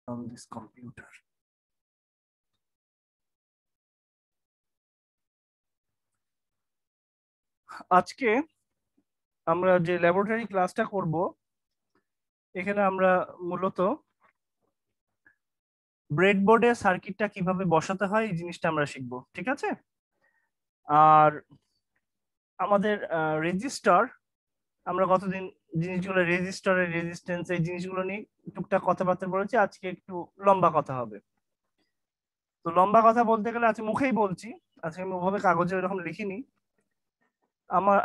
on this computer. আজকে আমরা যে ল্যাবরেটরি ক্লাসটা করব এখানে আমরা মূলত ব্রেডবোর্ডে সার্কিটটা কিভাবে বসাতে হয় এই জিনিসটা আমরা শিখব, ঠিক আছে? আর আমাদের রেজিস্টার, আমরা কতদিন জিনিসগুলো রেজিস্টারের রেজিস্ট্যান্স এই জিনিসগুলো নিয়ে টুকটাক কথাবার্তা বলেছি, আজকে একটু লম্বা কথা হবে। তো লম্বা কথা বলতে গেলে আজকে মুখেই বলছি, আজকে আমি ওভাবে কাগজে এরকম লিখিনি।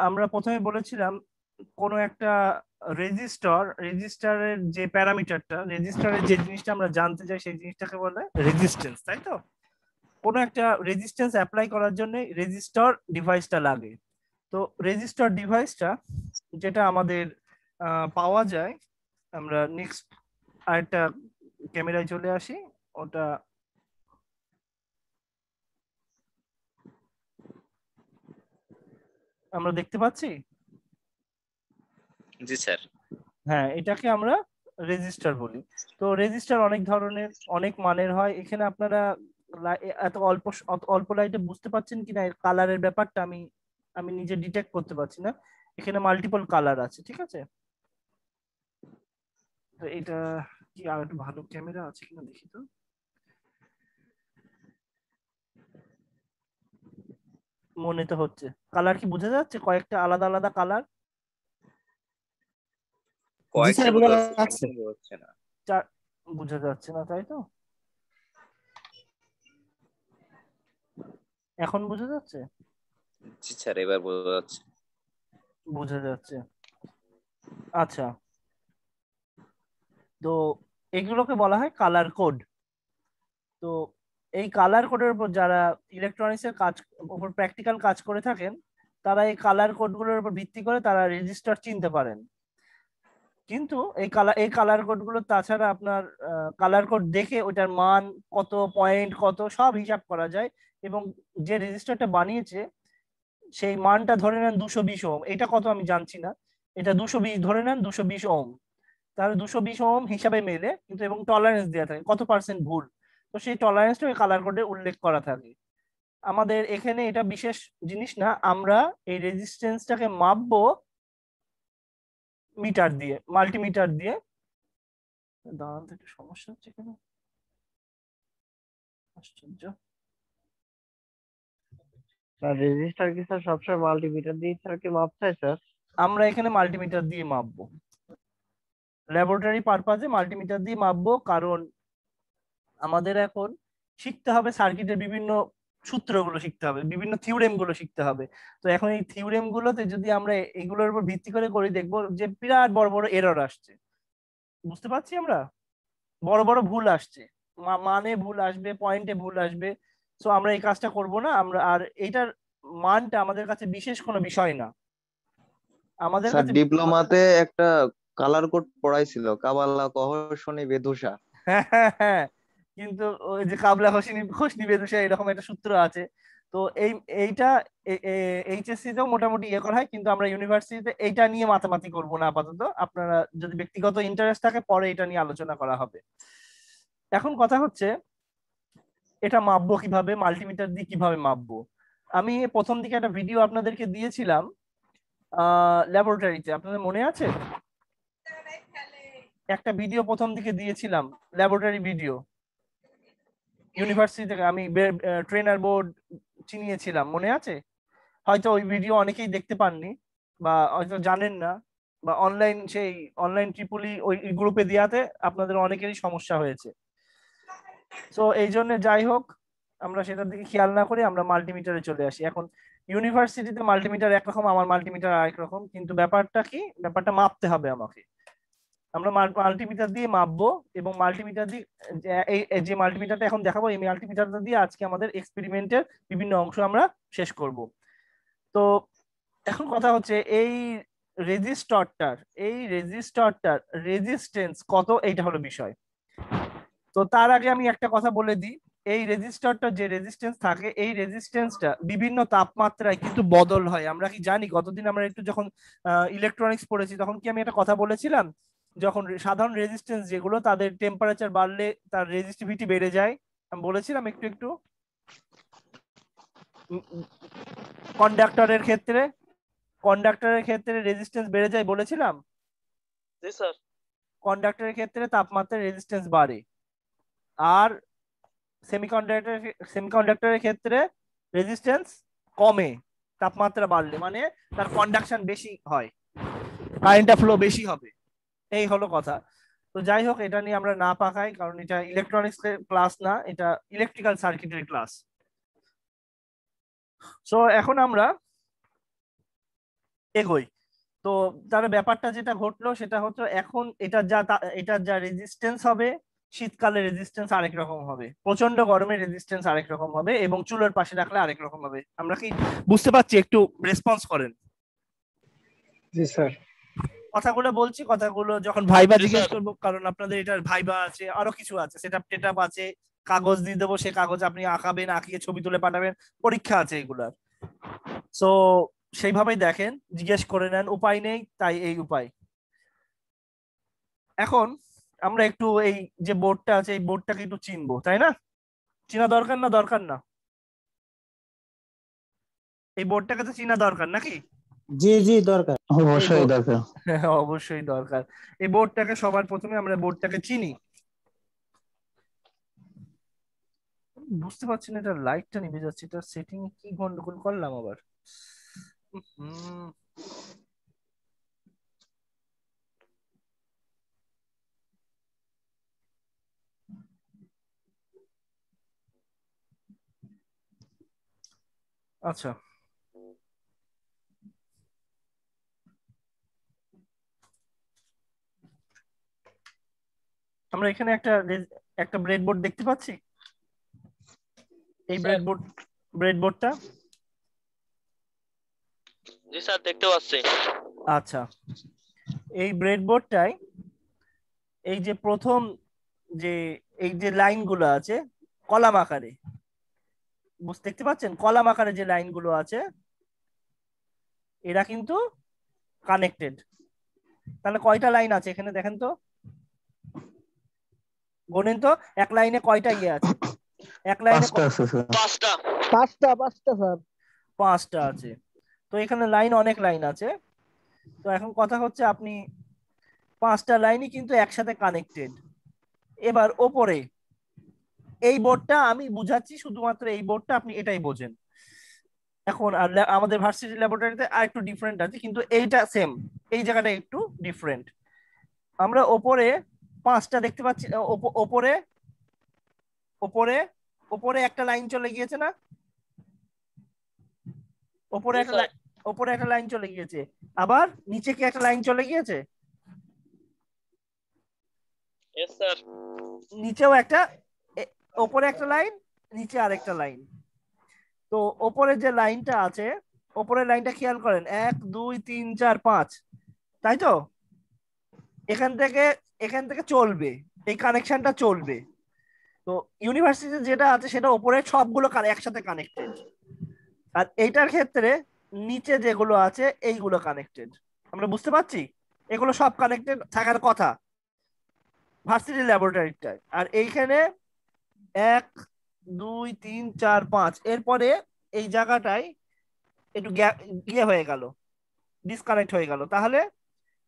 আমরা প্রথমে বলেছিলাম কোনো একটা রেজিস্টারের যে প্যারামিটারটা, রেজিস্টারের যে জিনিসটা আমরা জানতে চাই সেই জিনিসটাকে বলে রেজিস্ট্যান্স, তাই তো? কোনো একটা রেজিস্ট্যান্স অ্যাপ্লাই করার জন্য রেজিস্টার ডিভাইসটা লাগে। তো রেজিস্টার ডিভাইসটা যেটা আমাদের পাওয়া যায়, আমরা নেক্সট আরেকটা ক্যামেরায় চলে আসি, ওটা আমরা দেখতে পাচ্ছি। জি স্যার। হ্যাঁ, এটাকে আমরা রেজিস্টার বলি। তো রেজিস্টার অনেক ধরনের, অনেক মানের হয়। এখানে আপনারা এত অল্প লাইটে বুঝতে পারছেন কিনা কালারের ব্যাপারটা আমি আমি নিজে ডিটেক্ট করতে পারছি না। এখানে মাল্টিপল কালার আছে, ঠিক আছে? তো এটা কি আর একটু ভালো ক্যামেরা আছে কিনা দেখি তো। মনে তো হচ্ছে কালার কি বোঝা যাচ্ছে, কয়েকটা আলাদা আলাদা কালার। কয়েকটা বোঝা যাচ্ছে, বোঝা যাচ্ছে না। বোঝা যাচ্ছে না, তাই তো? এখন বোঝা যাচ্ছে? জি স্যার, এবার বোঝা যাচ্ছে। বোঝা যাচ্ছে, আচ্ছা। তো এগুলোকে বলা হয় কালার কোড। তো এই কালার কোডের উপর যারা ইলেকট্রনিক্স এর উপর প্র্যাকটিক্যাল কাজ করে থাকেন, তারা এই কালার কোডগুলোর উপর ভিত্তি করে তারা রেজিস্টার চিনতে পারেন। কিন্তু এই কালার কোডগুলো তাছাড়া আপনার কালার কোড দেখে ওটার মান কত, পয়েন্ট কত, সব হিসাব করা যায়। এবং যে রেজিস্টারটা বানিয়েছে সেই মানটা ধরে নেন 220 ওহম, এটা কত আমি জানছি না, এটা 220 ধরে নেন, 220 ওহম। তাহলে 220 ওহম হিসাবে মেলে, কিন্তু এবং টলারেন্স দেওয়া থাকে কত পার্সেন্ট ভুল। তো সেই টলারেন্সটা ওই কালার কোডে উল্লেখ করা থাকে। আমাদের এখানে এটা বিশেষ জিনিস না, আমরা এই রেজিস্ট্যান্সটাকে মাপবো মিটার দিয়ে, মাল্টিমিটার দিয়ে। দাঁড়ান তো, একটু সমস্যা হচ্ছে কেন, আশ্চর্য। স্যার রেজিস্টার কি স্যার সবসময় মাল্টিমিটার দিয়ে স্যার কি মাপতে হয় স্যার? আমরা এখানে মাল্টিমিটার দিয়ে মাপবো, ল্যাবরেটরি পারপাজে মাল্টিমিটার দিয়ে মাপবো, কারণ আমাদের এখন শিখতে হবে সার্কিটের বিভিন্ন সূত্রগুলো শিখতে হবে, বিভিন্ন থিওরেম গুলো শিখতে হবে। তো এখন এই থিওরেম গুলোতে যদি আমরা এগুলোর উপর ভিত্তি করে করি, দেখবো যে বিরাট বড় বড় এরর আসছে। বুঝতে পারছি আমরা, বড় বড় ভুল আসছে, মানে ভুল আসবে, পয়েন্টে ভুল আসবে। সো আমরা এই কাজটা করব না। আমরা আর এটার মানটা আমাদের কাছে বিশেষ কোনো বিষয় না, আমাদের স্যার কাছে। ডিপ্লোমাতে একটা কালার কোড পড়াইছিল, কাবালা কহসনি বেদুসা। হ্যাঁ হ্যাঁ হ্যাঁ, কিন্তু ওই যে কাবলা খসনি বেদুসা এরকম একটা সূত্র আছে। তো এইটা এইচএসসি তেও মোটামুটি ইয়ে করা হয়, কিন্তু আমরা ইউনিভার্সিটিতে এইটা নিয়ে মাতামাতি করব না আপাতত। আপনারা যদি ব্যক্তিগত ইন্টারেস্ট থাকে পরে এটা নিয়ে আলোচনা করা হবে। এখন কথা হচ্ছে এটা মাপবো কিভাবে, মাল্টিমিটার দিয়ে কিভাবে মাপবো। আমি প্রথম দিকে একটা ভিডিও আপনাদেরকে দিয়েছিলাম ল্যাবরেটরিতে, আপনাদের মনে আছে? একটা ভিডিও প্রথম দিকে দিয়েছিলাম, ল্যাবরেটরি ভিডিও, ইউনিভার্সিটি থেকে আমি ট্রেনার বোর্ড চিনিয়েছিলাম, মনে আছে? হয়তো ওই ভিডিও অনেকেই দেখতে পাননি বা হয়তো জানেন না, বা সেই অনলাইন ট্রিপলি ওই গ্রুপে দেওয়াতে আপনাদের অনেকেরই সমস্যা হয়েছে। তো এই জন্য যাই হোক, আমরা সেটার দিকে খেয়াল না করে আমরা মাল্টিমিটারে চলে আসি। এখন ইউনিভার্সিটিতে মাল্টিমিটার একরকম, আমার মাল্টিমিটার আরেক রকম, কিন্তু ব্যাপারটা কি, ব্যাপারটা মাপতে হবে আমাকে। আমরা মাল্টিমিটার দিয়ে মাপবো, এবং মাল্টিমিটার দিয়ে এই যে মাল্টিমিটারটা এখন দেখাবো, এই মাল্টিমিটারটা দিয়ে আজকে আমাদের এক্সপেরিমেন্টের বিভিন্ন অংশ আমরা শেষ করব। তো এখন কথা হচ্ছে এই রেজিস্টারটার রেজিস্ট্যান্স কত, এইটা হলো বিষয়। তো তার আগে আমি একটা কথা বলে দিই, এই রেজিস্টারটা যে রেজিস্ট্যান্স থাকে, এই রেজিস্ট্যান্সটা বিভিন্ন তাপমাত্রায় কিন্তু বদল হয়। আমরা কি জানি? গতদিন আমরা একটু যখন ইলেকট্রনিক্স পড়েছি তখন কি আমি একটা কথা বলেছিলাম যখন সাধারণ রেজিস্ট্যান্স যেগুলো তাদের টেম্পারেচার বাড়লে তার রেজিস্টিভিটি বেড়ে যায়, আমি বলেছিলাম একটু একটু। কন্ডাক্টরের ক্ষেত্রে রেজিস্ট্যান্স বেড়ে যায় বলেছিলাম। জি স্যার। কন্ডাক্টরের ক্ষেত্রে তাপমাত্রার রেজিস্ট্যান্স বাড়ে, আর সেমিকন্ডাক্টরের ক্ষেত্রে রেজিস্ট্যান্স কমে তাপমাত্রা বাড়লে, মানে তার কন্ডাকশন বেশি হয়, কারেন্টটা ফ্লো বেশি হবে। এই হলো কথা। তো যাই হোক, এটা নিয়ে আমরা না পাকাই, কারণ এটা ইলেকট্রনিক্স ক্লাস না, এটা ইলেকট্রিক্যাল সার্কিটের ক্লাস। সো এখন আমরা এগোই। তো তার ব্যাপারটা যেটা ঘটলো সেটা হচ্ছে, এখন এটার যা রেজিস্ট্যান্স হবে, শীতকালে রেজিস্ট্যান্স আরেক রকম হবে, প্রচন্ড গরমে রেজিস্ট্যান্স আরেক রকম হবে, এবং চুলার পাশে রাখলে আরেক রকম হবে। আমরা কি বুঝতে পারছি? একটু রেসপন্স করেন। জি স্যার। কথাগুলো বলছি, কথাগুলো যখন ভাইবা জিজ্ঞেস করবো, কারণ আপনাদের এটার ভাইবা আছে, আরো কিছু আছে, সেটআপ টেটআপ আছে, কাগজ দিয়ে দেবো, সে কাগজ আপনি আঁকাবেন, আঁকিয়ে ছবি তুলে পাঠাবেন, পরীক্ষা আছে এগুলার। সো সেইভাবেই দেখেন, জিজ্ঞেস করে নেন, উপায় নেই তাই এই উপায়। এখন আমরা একটু এই যে বোর্ডটা আছে, এই বোর্ডটাকে একটু চিনবো, তাই না? চিনা দরকার না? দরকার না? এই বোর্ডটাকে তো চিনা দরকার নাকি? জি জি দরকার, অবশ্যই দরকার। অবশ্যই দরকার। এই বোর্ডটাকে সবার প্রথমে আমরা বোর্ডটাকে চিনি। বুঝতে পারছি না, এটা লাইটটা নিভে যাচ্ছে, এটা সেটিং কি গন্ডগোল করলাম আবার। আচ্ছা, আমরা এখানে একটা ব্রেডবোর্ড দেখতে পাচ্ছি। এই ব্রেডবোর্ডটা জি স্যার, দেখতে পাচ্ছি। আচ্ছা, এই ব্রেডবোর্ডটাই এই যে প্রথম যে এই যে লাইনগুলো আছে কলাম আকারে, দেখতে পাচ্ছেন কলাম আকারে যে লাইনগুলো আছে, এরা কিন্তু কানেক্টেড। তাহলে কয়টা লাইন আছে এখানে দেখেন তো, গণেন তো, এক লাইনে কয়টা ইয়ে আছে? এক লাইনে পাঁচটা আছে। তো এখানে লাইন, অনেক লাইন আছে। তো এখন কথা হচ্ছে, আপনি পাঁচটা লাইনই কিন্তু একসাথে কানেক্টেড। এবার ওপরে এই বোর্ডটা আমি বুঝাচ্ছি, শুধুমাত্র এই বোর্ডটা আপনি এটাই বোঝেন। এখন আমাদের ভার্সিটি ল্যাবরেটরিতে আর একটু ডিফারেন্ট আছে, কিন্তু এইটা সেম, এই জায়গাটা একটু ডিফারেন্ট। আমরা ওপরে পাঁচটা দেখতে পাচ্ছি, ওপরে ওপরে ওপরে একটা লাইন চলে গিয়েছে না? ওপরে একটা লাইন চলে গিয়েছে, আবার নিচে কি একটা লাইন চলে গিয়েছে? Yes sir. নিচেও একটা, ওপরে একটা লাইন, নিচে আরেকটা লাইন। তো ওপরে যে লাইনটা আছে, ওপরের লাইনটা খেয়াল করেন, 1 2 3 4 5, তাই তো? এখান থেকে চলবে, এই কানেকশনটা চলবে। তো ইউনিভার্সিটিতে যেটা আছে সেটা ওপরে সবগুলো একসাথে কানেক্টেড, আর এইটার ক্ষেত্রে নিচে যেগুলো আছে এইগুলো কানেক্টেড। আমরা বুঝতে পারছি? এগুলো সব কানেক্টেড থাকার কথা ভার্সিটি ল্যাবরেটরিটায়। আর এইখানে 1 2 3 4 5, এরপরে এই জায়গাটায় একটু ইয়ে হয়ে গেল, ডিসকানেক্ট হয়ে গেল। তাহলে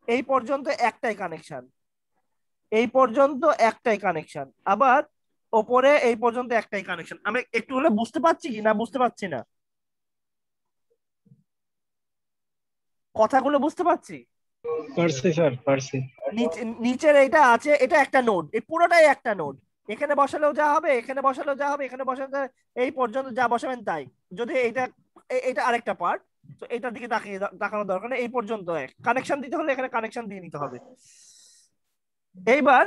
এই পর্যন্ত একটাই কানেকশন, এই পর্যন্ত একটাই কানেকশন, আবার ওপরে এই পর্যন্ত একটাই কানেকশন। আমি একটু হলে বুঝতে পারছি কি না বুঝতে পারছি না? কথাগুলো বুঝতে পারছি? পারছি স্যার, পারছি। নিচের এইটা আছে, এটা একটা নোড, এই পুরোটাই একটা নোড। এখানে বসালেও যা হবে, এখানে বসালেও যা হবে, এখানে বসালে এই পর্যন্ত যা বসাবেন তাই। যদি এটা আরেকটা পার্ট, তো এটার দিকে তাকানোর দরকার নেই, এই পর্যন্ত কানেকশন দিতে হলে এখানে কানেকশন দিয়ে নিতে হবে। এইবার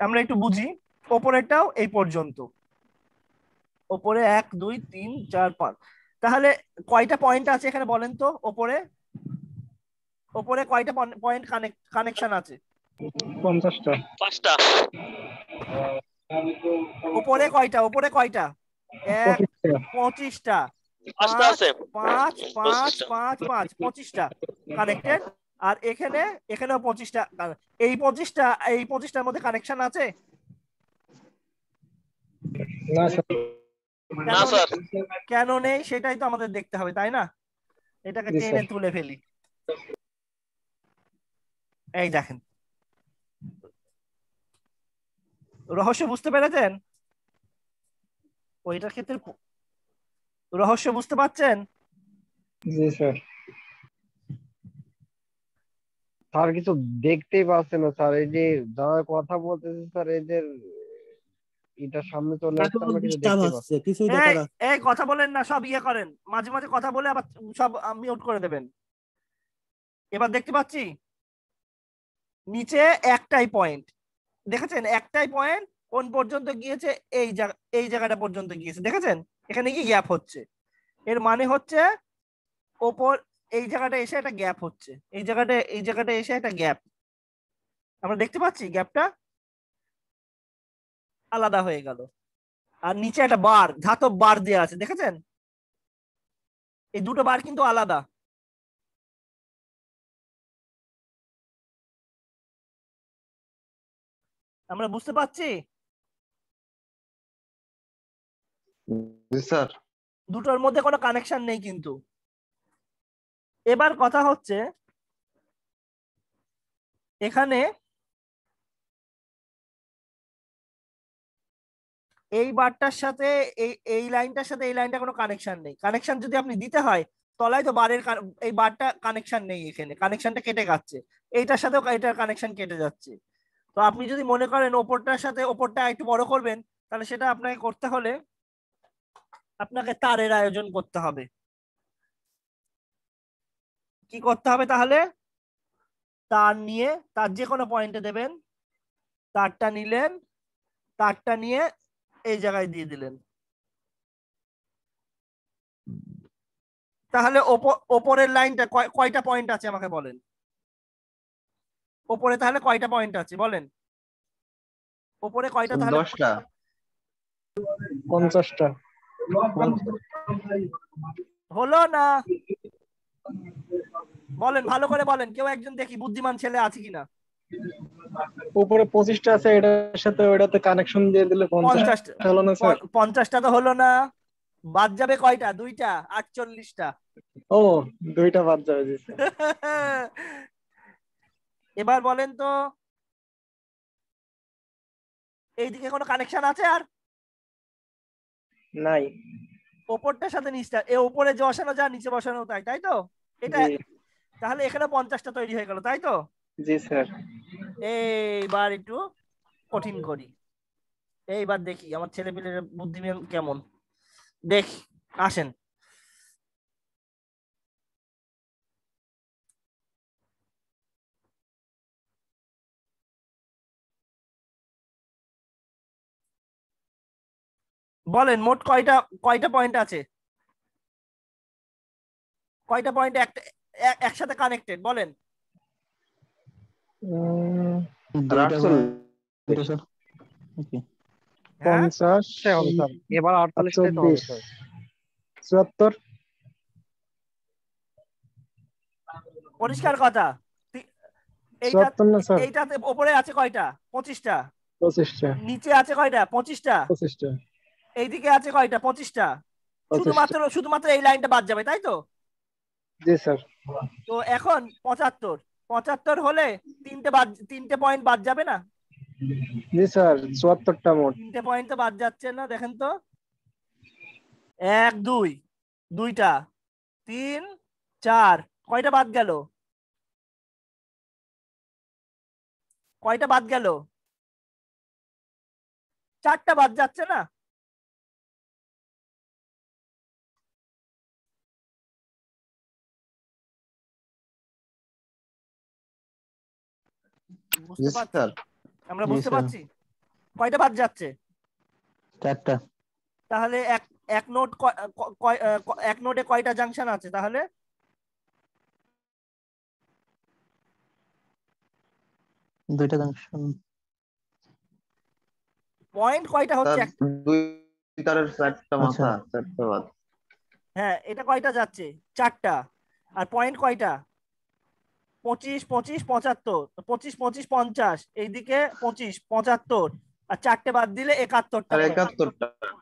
আমরা একটু বুঝি, ওপরেরটাও এই পর্যন্ত, ওপরে 1 2 3 4 5। তাহলে কয়টা পয়েন্ট আছে এখানে বলেন তো? ওপরে কয়টা পয়েন্ট কানেকশন আছে? 50টা। 5টা। উপরে কয়টা? 1 25টা। 5টা আছে। 5 5 5 5 25টা কানেক্টেড। আর এখানেও 25টা। এই 25টার মধ্যে কানেকশন আছে? না স্যার। কেন নেই সেটাই তো আমাদের দেখতে হবে, তাই না? এটাকে টেনে তুলে ফেলি। এই দেখেন, রহস্য বুঝতে পেরেছেন? ওইটার ক্ষেত্রে রহস্য বুঝতে পারছেন? জি স্যার। স্যার কিছু দেখতেই পাচ্ছেন না স্যার, এই যে যারা কথা বলতেছে স্যার, এদের এটা সামনে চলে আসছে, আমরা কিছু ডিস্টার্ব দেখতে হচ্ছে, পাচ্ছি। কিছুই দেখা এই যাচ্ছে এই কথা বলেন না, সব ইয়ে করেন, মাঝে মাঝে কথা বলে আবার সব মিউট করে দেবেন। এবার দেখতে পাচ্ছি নিচে একটাই পয়েন্ট, দেখেছেন? একটাই পয়েন্ট কোন পর্যন্ত গিয়েছে? এই জায়গাটা পর্যন্ত গিয়েছে, দেখেছেন? এখানে কি গ্যাপ হচ্ছে, এর মানে হচ্ছে ওপর এই জায়গাটা এসে একটা গ্যাপ হচ্ছে, এই জায়গাটা এসে একটা গ্যাপ, আমরা দেখতে পাচ্ছি গ্যাপটা আলাদা হয়ে গেল। আর নিচে একটা বার, ধাতব বার দেওয়া আছে, দেখেছেন? এই দুটো বার কিন্তু আলাদা। আমরা বুঝতে পারছি জি স্যার। দুটোর মধ্যে কোনো কানেকশন নেই কিন্তু। এবার কথা হচ্ছে এখানে এই বারটার সাথে এই লাইনটার সাথে এই লাইনটা কোনো কানেকশন নেই। কানেকশন যদি আপনি দিতে হয়, তলায় তো বারের এই বারটা কানেকশন নেই, এখানে কানেকশনটা কেটে যাচ্ছে, এইটার সাথেও এটার কানেকশন কেটে যাচ্ছে। তো আপনি যদি মনে করেন ওপরটার সাথে ওপরটা একটু বড় করবেন, তাহলে সেটা আপনাকে করতে হলে আপনাকে তারের আয়োজন করতে হবে। কি করতে হবে তাহলে? তার নিয়ে, তার যে কোনো পয়েন্টে দেবেন, তারটা নিলেন, তারটা নিয়ে এই জায়গায় দিয়ে দিলেন। তাহলে ওপরের লাইনটা কয়টা পয়েন্ট আছে আমাকে বলেন? ওপরে তাহলে কয়টা পয়েন্ট আছে বলেন? ওপরে কয়টা তাহলে? 10টা। 50টা। হলো না? বলেন, ভালো করে বলেন, কেউ একজন দেখি বুদ্ধিমান ছেলে আছে কিনা। উপরে 25টা আছে, এটার সাথে ওইটাতে কানেকশন দিয়ে দিলে 50টা 50টা হলো না স্যার? 50টা তো হলো না, বাদ যাবে কয়টা? 2টা, 48টা। ও, 2টা বাদ যাবে। জি স্যার। এবার বলেন তো এইদিকে কোনো কানেকশন আছে আর? নাই। ওপরটার সাথে নিচটা, উপরে যে বসানো যা নিচে বসানো তাই, তাই তো? এটা জি। তাহলে এখানে 50টা তৈরি হয়ে গেল, তাই তো? জি স্যার। এইবার একটু কঠিন করি, এইবার দেখি আমার ছেলে পেলের বুদ্ধি কেমন, দেখি, আসেন। বলেন মোট কয়টা কয়টা পয়েন্ট আছে? কয়টা পয়েন্ট একসাথে কানেক্টেড বলেন? দুইটা রাসেল। Point, sir. ওকে। হ্যাঁ 50 হবে স্যার, এবার 48টাই তো হবে স্যার। 74। পরিষ্কার কথা। এইটা 74 না স্যার? এইটাতে উপরে আছে কয়টা? 25টা। 25টা। নিচে আছে কয়টা? 25টা। 25টা। এইদিকে আছে কয়টা? 25টা। 25টা। শুধুমাত্র এই লাইনটা বাদ যাবে, তাই তো? জি স্যার। তো এখন 75 হলে তিনটে পয়েন্ট বাদ যাবে না? জি স্যার, 74টা মোট। 3টে পয়েন্ট তো বাদ যাচ্ছে না, দেখেন তো। 1 2, 2টা, 3 4, কয়টা বাদ গেল? কয়টা বাদ গেল? 4টা বাদ যাচ্ছে না? বুঝতে জি পারছি, স্যার। আমরা জি বুঝতে স্যার। পারছি। কয়টা বাদ যাচ্ছে? 4টা। তাহলে এক নোট এক নোটে কয়টা জাংশন আছে তাহলে? 2টা জাংশন। পয়েন্ট কয়টা হচ্ছে? স্যার, 2 তারের 4টা আচ্ছা। মাথা, 4টা বাদ। হ্যাঁ, এটা কয়টা যাচ্ছে? 4টা। আর পয়েন্ট কয়টা? 25 25 75, 25 25 50, এইদিকে 25 75, আর 4টে বাদ দিলে 71টা,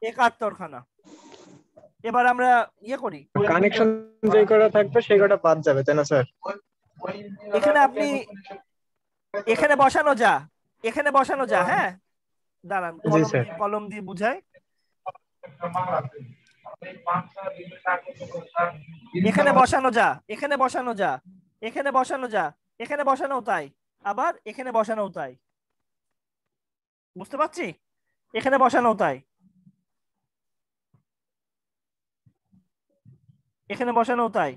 71 খানা। এবার আমরা ইয়ে করি, কানেকশন যে কটা থাকবে সেই কটা বাদ যাবে, তাই না স্যার? এখানে আপনি এখানে বসানো যা, এখানে বসানো যা। হ্যাঁ দাঁড়ান, কলম দিয়ে বুঝাই। এখানে বসানো যা, এখানে বসানো যা, এখানে বসানো যা, এখানে বসানো তাই, আবার এখানে বসানো তাই। বুঝতে পারছি? এখানে বসানো তাই, এখানে বসানো তাই,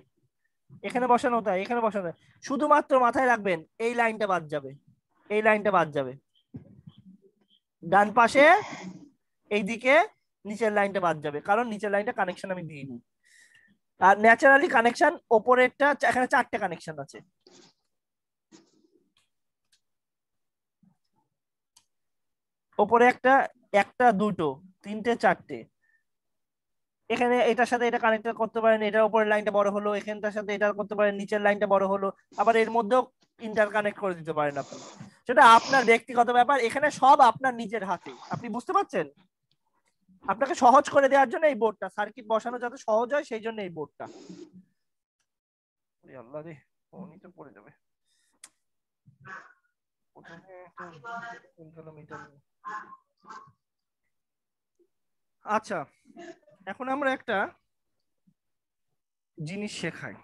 এখানে বসানো তাই, এখানে বসানো। শুধুমাত্র মাথায় রাখবেন এই লাইনটা বাদ যাবে, এই লাইনটা বাদ যাবে। ডান পাশে এইদিকে নিচের লাইনটা বাদ যাবে, কারণ নিচের লাইনটা কানেকশন আমি দিইনি। আর ন্যাচারালি কানেকশন ওপরেরটা, এখানে 4টে কানেকশন আছে। ওপরে একটা, একটা দুটো তিনটে চারটে, এখানে এটার সাথে এটা কানেক্ট করতে পারেন, এটার উপরের লাইনটা বড় হলো, এখানটার সাথে এটা করতে পারেন, নিচের লাইনটা বড় হলো, আবার এর মধ্যেও ইন্টার কানেক্ট করে দিতে পারেন আপনি। সেটা আপনার ব্যক্তিগত ব্যাপার, এখানে সব আপনার নিজের হাতে। আপনি বুঝতে পারছেন? আপনাকে সহজ করে দেওয়ার জন্য এই বোর্ডটা, সার্কিট বসানো যাতে সহজ হয় সেই জন্য এই বোর্ডটা। আল্লাহ রে, ফোনই তো পড়ে যাবে। আচ্ছা, এখন আমরা একটা জিনিস শেখাই।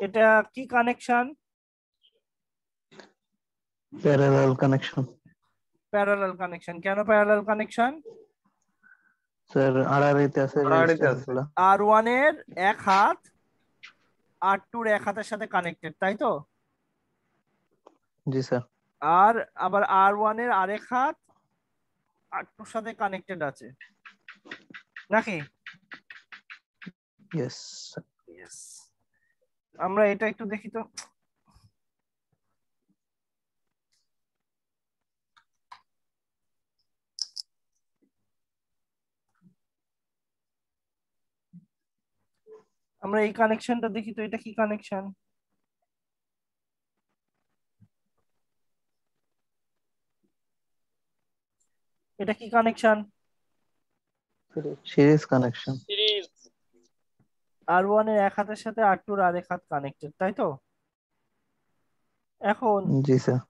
এটা কি connection? Parallel connection. Parallel connection. কেন প্যারালাল কানেকশন? স্যার আরআরআই তে আছে, R1 এর এক হাত R2 এর এক হাতের সাথে কানেক্টেড, তাই তো? জি স্যার। আর আবার R1 এর আরেক হাত R2 এর সাথে কানেক্টেড আছে নাকি? ইয়েস। আমরা এটা একটু দেখি তো। আমরা এই কানেকশনটা দেখি তো, এটা কি কানেকশন? এটা কি কানেকশন? Series connection. R1 এর এক হাতের সাথে R2 এর আরেক হাত কানেক্টেড, তাই তো? এখন জি স্যার।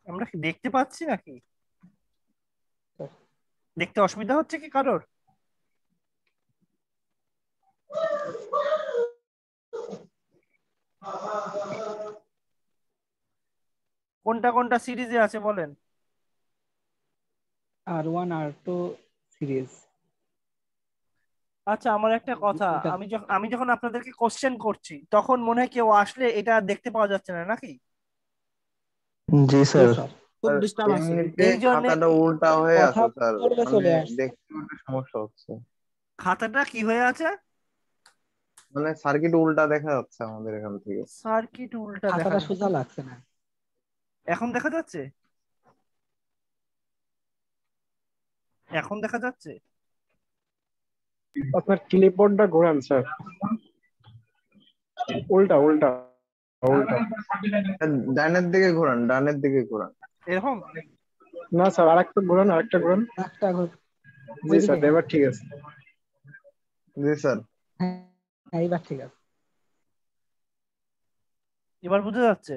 আমরা কি দেখতে পাচ্ছি নাকি? দেখতে অসুবিধা হচ্ছে কি কারোর? কোনটা কোনটা সিরিজে আছে বলেন? R1 R2 series. আচ্ছা, আমার একটা কথা, আমি যখন আপনাদেরকে কোশ্চেন করছি তখন মনে হয় কেউ আসলে এটা দেখতে পাওয়া যাচ্ছে না নাকি? জি স্যার। খুব ডিস্টার্ব আছে। এই জন্য খাতাটা উল্টা হয়ে আছে স্যার, চলে আসছে। দেখতে একটু সমস্যা হচ্ছে। খাতাটা কি হয়ে আছে? মানে সার্কিট উল্টা দেখা যাচ্ছে আমাদের এখান থেকে। সার্কিট উল্টা দেখা খাতাটা যাচ্ছে। সোজা লাগছে না। এখন দেখা যাচ্ছে? এখন দেখা যাচ্ছে? আপনার ক্লিপবোর্ডটা ঘোরান স্যার, উল্টা উল্টা উল্টা। ডানের দিকে ঘোরান, ডানের দিকে ঘোরান। এরকম? না স্যার, আরেকটা ঘোরান, আরেকটা ঘোরান। একটা জি স্যার, ওইদিকে। এবার ঠিক আছে। জি স্যার। হ্যাঁ হ্যাঁ, এইবার ঠিক আছে। এবার বোঝা যাচ্ছে?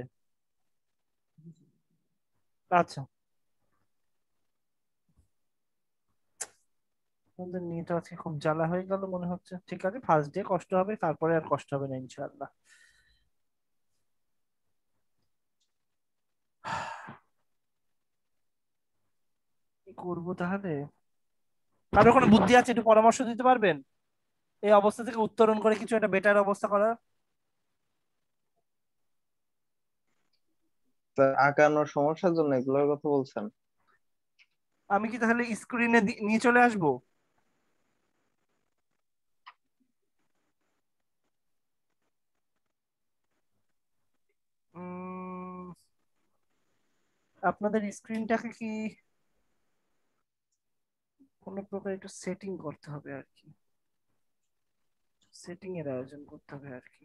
আচ্ছা, আমাদের নেট আজকে খুব জ্বালা হয়ে গেল মনে হচ্ছে। ঠিক আছে, ফার্স্ট ডে কষ্ট হবে, তারপরে আর কষ্ট হবে না ইনশাআল্লাহ। কি করবো তাহলে? কারো কোনো বুদ্ধি আছে, একটু পরামর্শ দিতে পারবেন এই অবস্থা থেকে উত্তরণ করে কিছু একটা বেটার অবস্থা করার? স্যার আঁকানোর সমস্যার জন্য এগুলোর কথা বলছেন? আমি কি তাহলে স্ক্রিনে নিয়ে চলে আসবো? উম, আপনাদের স্ক্রিনটাকে কি কোনো প্রকার একটু সেটিং করতে হবে আর কি, সেটিং এর আয়োজন করতে হবে আর কি।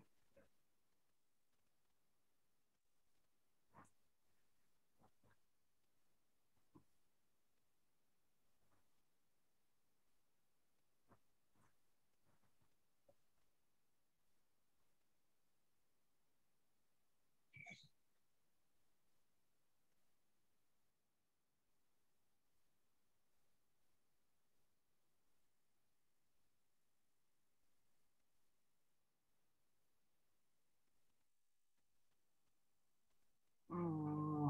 উম,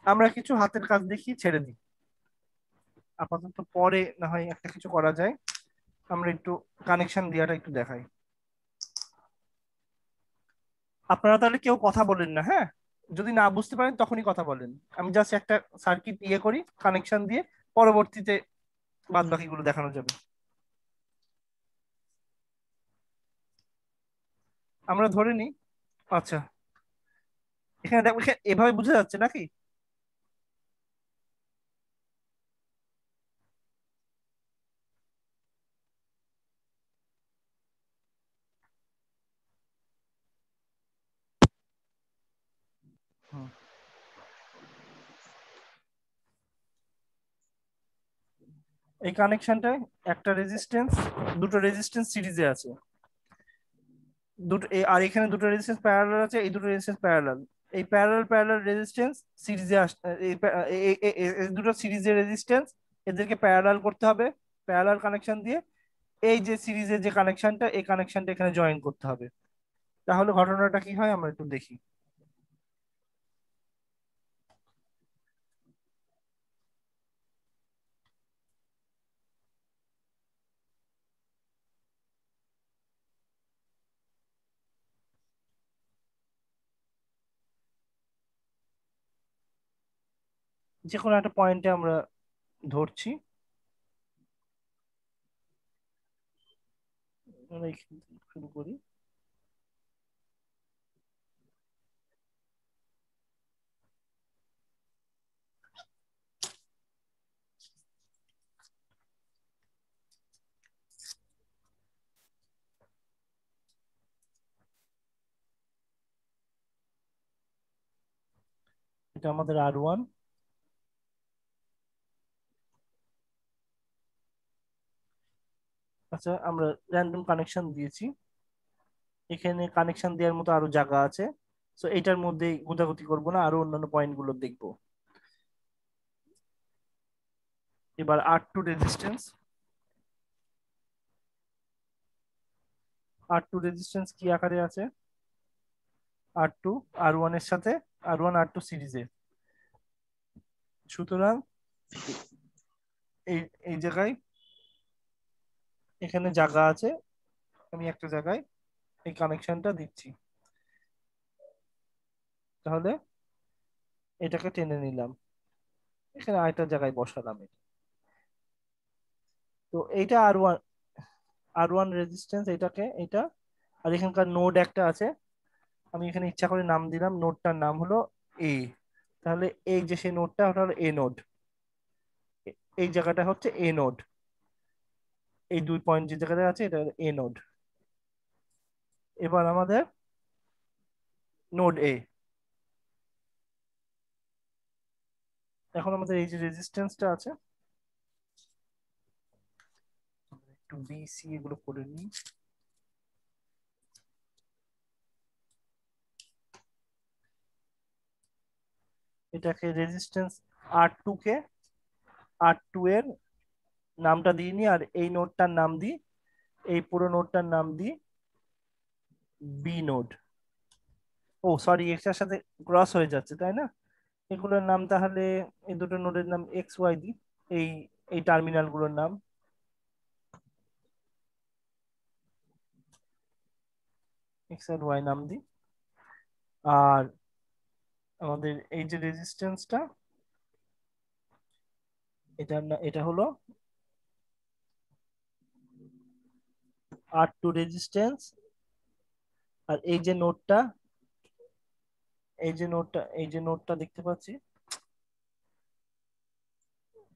আমরা কিছু হাতের কাজ দেখিয়ে ছেড়ে দিই আপাতত, পরে না হয় একটা কিছু করা যায়। আমরা একটু কানেকশন দেওয়াটা একটু দেখাই। আপনারা তাহলে কেউ কথা বলেন না, হ্যাঁ? যদি না বুঝতে পারেন তখনই কথা বলেন। আমি জাস্ট একটা সার্কিট ইয়ে করি কানেকশন দিয়ে, পরবর্তীতে বাদ বাকিগুলো দেখানো যাবে। আমরা ধরে নিই, আচ্ছা এখানে দেখো, এভাবে বোঝা যাচ্ছে নাকি? হুম। এই কানেকশনটায় একটা রেজিস্ট্যান্স, দুটো রেজিস্ট্যান্স সিরিজে আছে, দুটো আর এখানে দুটো রেজিস্ট্যান্স প্যারালাল আছে, এই দুটো রেজিস্ট্যান্স প্যারালাল। এই প্যারালাল প্যারালাল রেজিস্ট্যান্স সিরিজে এই দুটো সিরিজের রেজিস্ট্যান্স, এদেরকে প্যারালাল করতে হবে প্যারালাল কানেকশন দিয়ে। এই যে সিরিজের যে কানেকশনটা, এই কানেকশনটা এখানে জয়েন করতে হবে। তাহলে ঘটনাটা কি হয় আমরা একটু দেখি। যে কোনো একটা পয়েন্টে আমরা ধরছি, আমরা এখান থেকে শুরু করি। এটা আমাদের R1। আচ্ছা, আমরা র্যান্ডম কানেকশন দিয়েছি, এখানে কানেকশন দেওয়ার মতো আরো জায়গা আছে। তো এটার মধ্যে গোতাগুতি করবো না, আরো অন্যান্য পয়েন্ট গুলো দেখবো। এবার R2 রেজিস্ট্যান্স, R2 রেজিস্ট্যান্স কি আকারে আছে? R2 R1 এর সাথে, R1 R2 সিরিজে। সুতরাং এই এই জায়গায় এখানে জায়গা আছে, আমি একটা জায়গায় এই কানেকশনটা দিচ্ছি। তাহলে এটাকে টেনে নিলাম, এখানে আরেকটা জায়গায় বসালাম এটা। তো এইটা আর ওয়ান রেজিস্ট্যান্স, এটাকে এটা। আর এখানকার নোড একটা আছে, আমি এখানে ইচ্ছা করে নাম দিলাম, নোডটার নাম হলো এ। তাহলে এই যে সেই নোডটা, ওটা হলো এ নোড, এই জায়গাটা হচ্ছে এ নোড, এই 2 পয়েন্ট যে জায়গাটা আছে এটা এ নোড। এবার আমাদের নোড এ, এখন আমাদের এই যে রেজিস্ট্যান্সটা আছে, একটু বি সি এগুলো করে নিই। এটাকে রেজিস্ট্যান্স আর টু এর নামটা দিয়ে নি, আর এই নোডটার নাম দিই, এই পুরো নোডটার নাম দিই বি নোড। ও সরি, এটার সাথে ক্রস হয়ে যাচ্ছে তাই না? এগুলোর নাম তাহলে, এই দুটো নোডের নাম এক্স ওয়াই দিই, এই এই টার্মিনাল গুলোর নাম এক্স আর ওয়াই নাম দিই। আর আমাদের এই যে রেজিস্ট্যান্সটা, এটা হলো আর টু রেজিস্ট্যান্স। আর এই যে নোডটা দেখতে পাচ্ছি,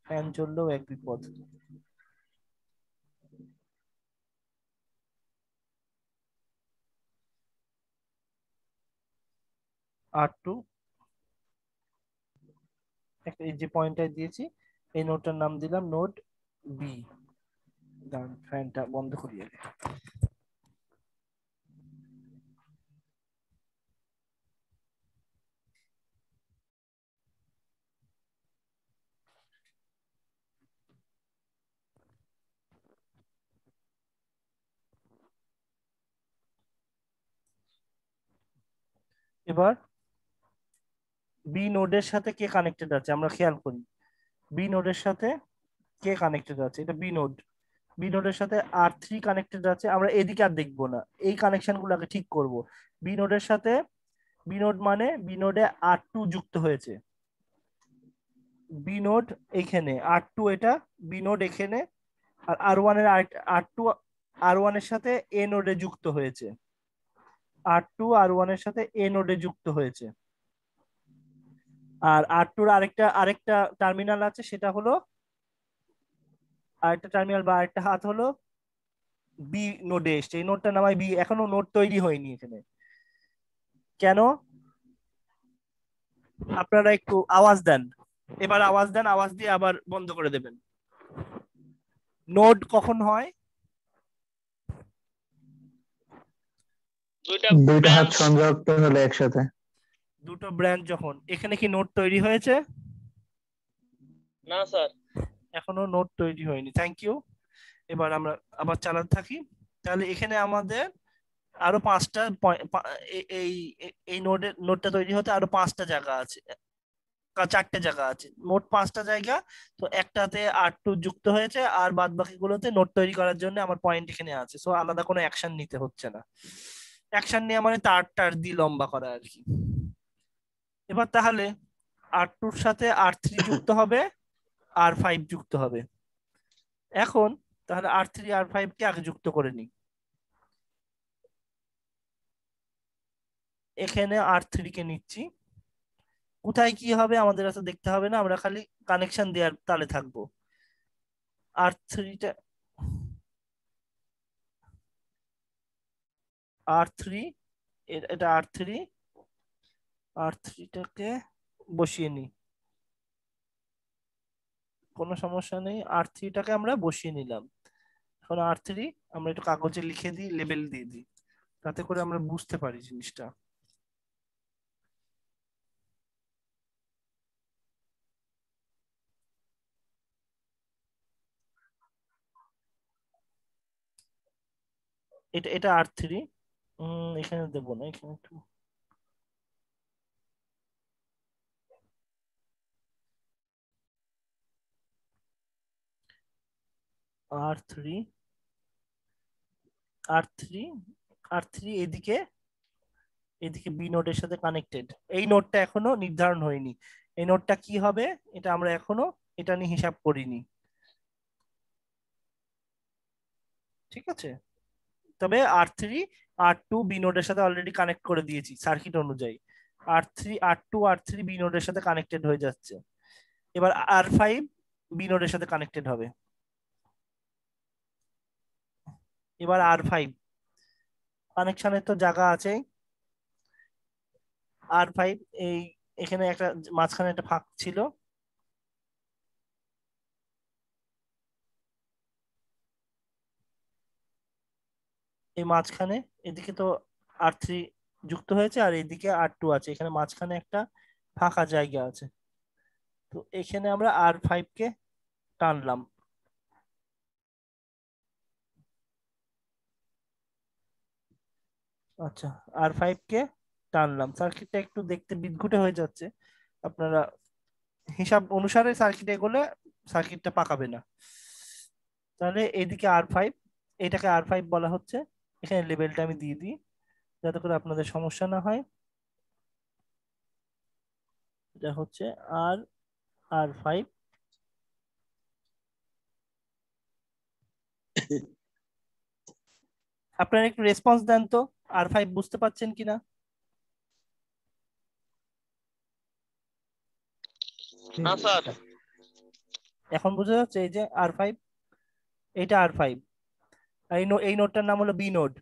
ফ্যান চললেও এক বিপদ। আর টু, এই যে পয়েন্টটা দিয়েছি, এই নোডটার নাম দিলাম নোড বি। দাঁড়ান, ফ্যানটা বন্ধ করি আগে। এবার বি নোডের সাথে কে কানেক্টেড আছে আমরা খেয়াল করি। বি নোডের সাথে কে কানেক্টেড আছে, এটা বি নোডের সাথে আর3 কানেক্টেড আছে। আমরা এদিকে আর দেখবো না, এই কানেকশন গুলোকে ঠিক করব। বি নোডের সাথে, বি নোড মানে বি নোডে আর2 যুক্ত হয়েছে, বি নোড এখানে, আর2 এটা, বি নোড এখানে। আর আর1 এর আর2 আর1 এর সাথে এ নোডে যুক্ত হয়েছে, আর2 আর1 এর সাথে এ নোডে যুক্ত হয়েছে। আর আর2 আরেকটা টার্মিনাল আছে, সেটা হলো আরেকটা টার্মিনাল বা আরেকটা হাত হলো বি নোডে এসছে, এই নোডটা নামাই বি। এখনো নোড তৈরি হয়নি এখানে, কেন? আপনারা একটু আওয়াজ দেন, এবার আওয়াজ দেন, আওয়াজ দিয়ে আবার বন্ধ করে দেবেন। নোড কখন হয়? দুইটা হাত সংযুক্ত হলে একসাথে। দুটো ব্রাঞ্চ যখন, এখানে কি নোড তৈরি হয়েছে? না স্যার। এখনো নোড তৈরি হয়নি, থ্যাংক ইউ। এবার আমরা আবার চালাতে থাকি। তাহলে এখানে আমাদের আরো 5টা এই এই নোডটা তৈরি হতে আরো 5টা জায়গা আছে, 4টে জায়গা আছে, মোট 5টা জায়গা। তো একটাতে আর2 যুক্ত হয়েছে, আর বাদ বাকি গুলোতে নোট তৈরি করার জন্য আমার পয়েন্ট এখানে আছে, সো আলাদা কোনো অ্যাকশন নিতে হচ্ছে না। অ্যাকশন নিয়ে মানে তার দিয়ে লম্বা করা আর কি। এবার তাহলে আর2-র সাথে আর3 যুক্ত হবে, আর5 যুক্ত হবে। এখন তাহলে আর3 আর5 কে আগে যুক্ত করে নিই। এখানে আর3 কে নিচ্ছি, কোথায় কি হবে আমাদের কাছে দেখতে হবে না, আমরা খালি কানেকশন দেওয়ার তালে থাকবো। আর3টা, আর3, এটা আর3টাকে বসিয়ে নিই, কোনো সমস্যা নেই। আর3টাকে আমরা বসিয়ে নিলাম। এখন আর3 আমরা একটু কাগজে লিখে দিই, লেবেল দিয়ে দিই, তাতে করে আমরা বুঝতে পারি জিনিসটা। এটা আর3, এখানে দেবো না, এখানে একটু আর3 আর3 আর3 এদিকে এদিকে বি নোডের সাথে কানেক্টেড। এই নোডটা এখনো নির্ধারণ হয়নি, এই নোডটা কি হবে এটা আমরা এখনো এটা নিয়ে হিসাব করিনি, ঠিক আছে? তবে R3 R2 বি নোডের সাথে অলরেডি কানেক্ট করে দিয়েছি সার্কিট অনুযায়ী। R2 বি নোডের সাথে কানেক্টেড হয়ে যাচ্ছে। এবার R5 বি নোডের সাথে কানেক্টেড হবে। এবার R5 কানেকশনের তো জায়গা আছে। R5 এই এখানে একটা মাঝখানে একটা ফাঁক ছিল, এই মাঝখানে এদিকে তো R3 যুক্ত হয়েছে আর এদিকে R2 আছে, এখানে মাঝখানে একটা ফাঁকা জায়গা আছে। তো এখানে আমরা R5 কে টানলাম, আচ্ছা R5 কে টানলাম। সার্কিটটা একটু দেখতে বিদঘুটে হয়ে যাচ্ছে, আপনারা হিসাব অনুসারে সার্কিট এগোলে সার্কিটটা পাকাবে না। তাহলে এদিকে R5, এটাকে R5 বলা হচ্ছে। এখানে লেভেলটা আমি দিয়ে দিই যাতে করে আপনাদের সমস্যা না হয়। এটা হচ্ছে R5। আপনারা একটু রেসপন্স দেন তো, R5 বুঝতে পারছেন কিনা? না স্যার। এখন বোঝা যাচ্ছে? এই যে R5, এইটা R5, আর এই নোডটার নাম হলো বি নোড।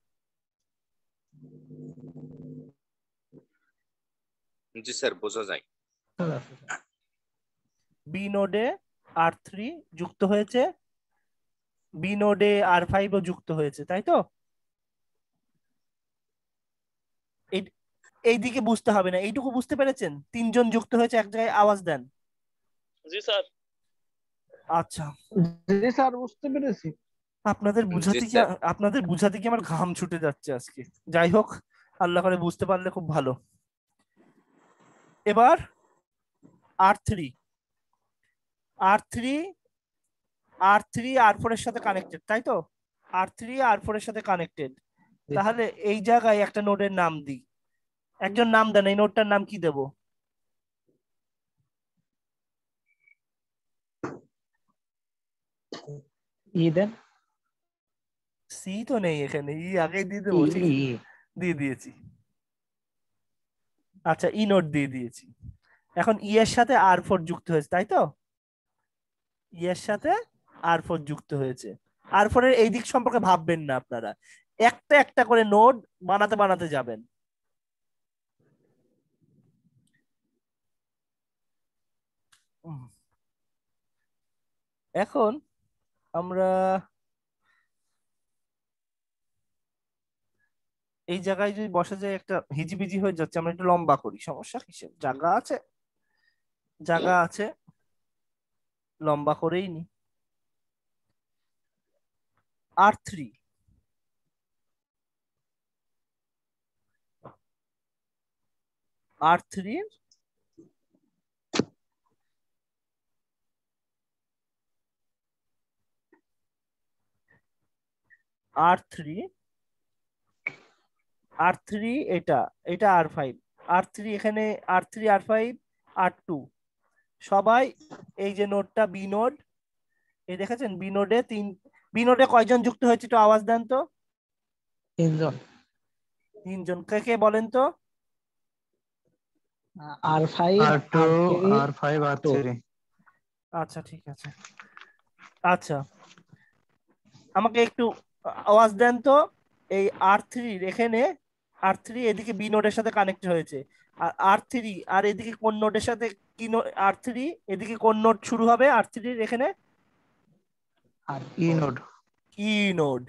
জি স্যার, বোঝা যায়। বি নোডে R3 যুক্ত হয়েছে, বি নোডে R5 ও যুক্ত হয়েছে, তাই তো? এইদিকে বুঝতে হবে না, এইটুকু বুঝতে পেরেছেন? তিনজন যুক্ত হয়েছে এক জায়গায়, আওয়াজ দেন। জি স্যার। আচ্ছা, জি স্যার, বুঝতে পেরেছি। আপনাদের বুঝাতে কি আমার ঘাম ছুটে যাচ্ছে আজকে। যাই হোক, আল্লাহ করে বুঝতে পারলে খুব ভালো। এবার R3 R4 এর সাথে কানেক্টেড, তাই তো? R3 R4 এর সাথে কানেক্টেড। তাহলে এই জায়গায় একটা নোডের নাম দিই। একজন নাম দেন, এই নোডটার নাম কি দেব? ই দেন। সি তো নেই এখানে, ই আগে দিয়ে দেবো। দিয়ে দিয়েছি। আচ্ছা, ই নোড দিয়ে দিয়েছি। এখন ই এর সাথে R4 যুক্ত হয়েছে, তাই তো? ই এর সাথে R4 যুক্ত হয়েছে। R4 এর এই দিক সম্পর্কে ভাববেন না আপনারা, একটা একটা করে নোড বানাতে বানাতে যাবেন। এখন আমরা এই জায়গায় যদি বসা যায়, একটা হিজিবিজি হয়ে যাচ্ছে, আমরা একটু লম্বা করি। সমস্যা কিসের? জায়গা আছে, লম্বা করেই নি। R3 এটা R5, R3 এখানে, R5 R2 সবাই এই যে নোডটা বি নোড, এই দেখেছেন বি নোডে কয়জন যুক্ত হয়েছে একটু আওয়াজ দেন তো। তিনজন। কে কে বলেন তো? R5 R2 R5 R3। আচ্ছা ঠিক আছে। আচ্ছা, আমাকে একটু আওয়াজ দেন তো। এই R3 এখানে, R3 এদিকে বি নোডের সাথে কানেক্ট হয়েছে, আর R3 আর এদিকে কোন নোডের সাথে কি R3 এদিকে কোন নোড শুরু হবে R3 এর এখানে? ই নোড। ই নোড,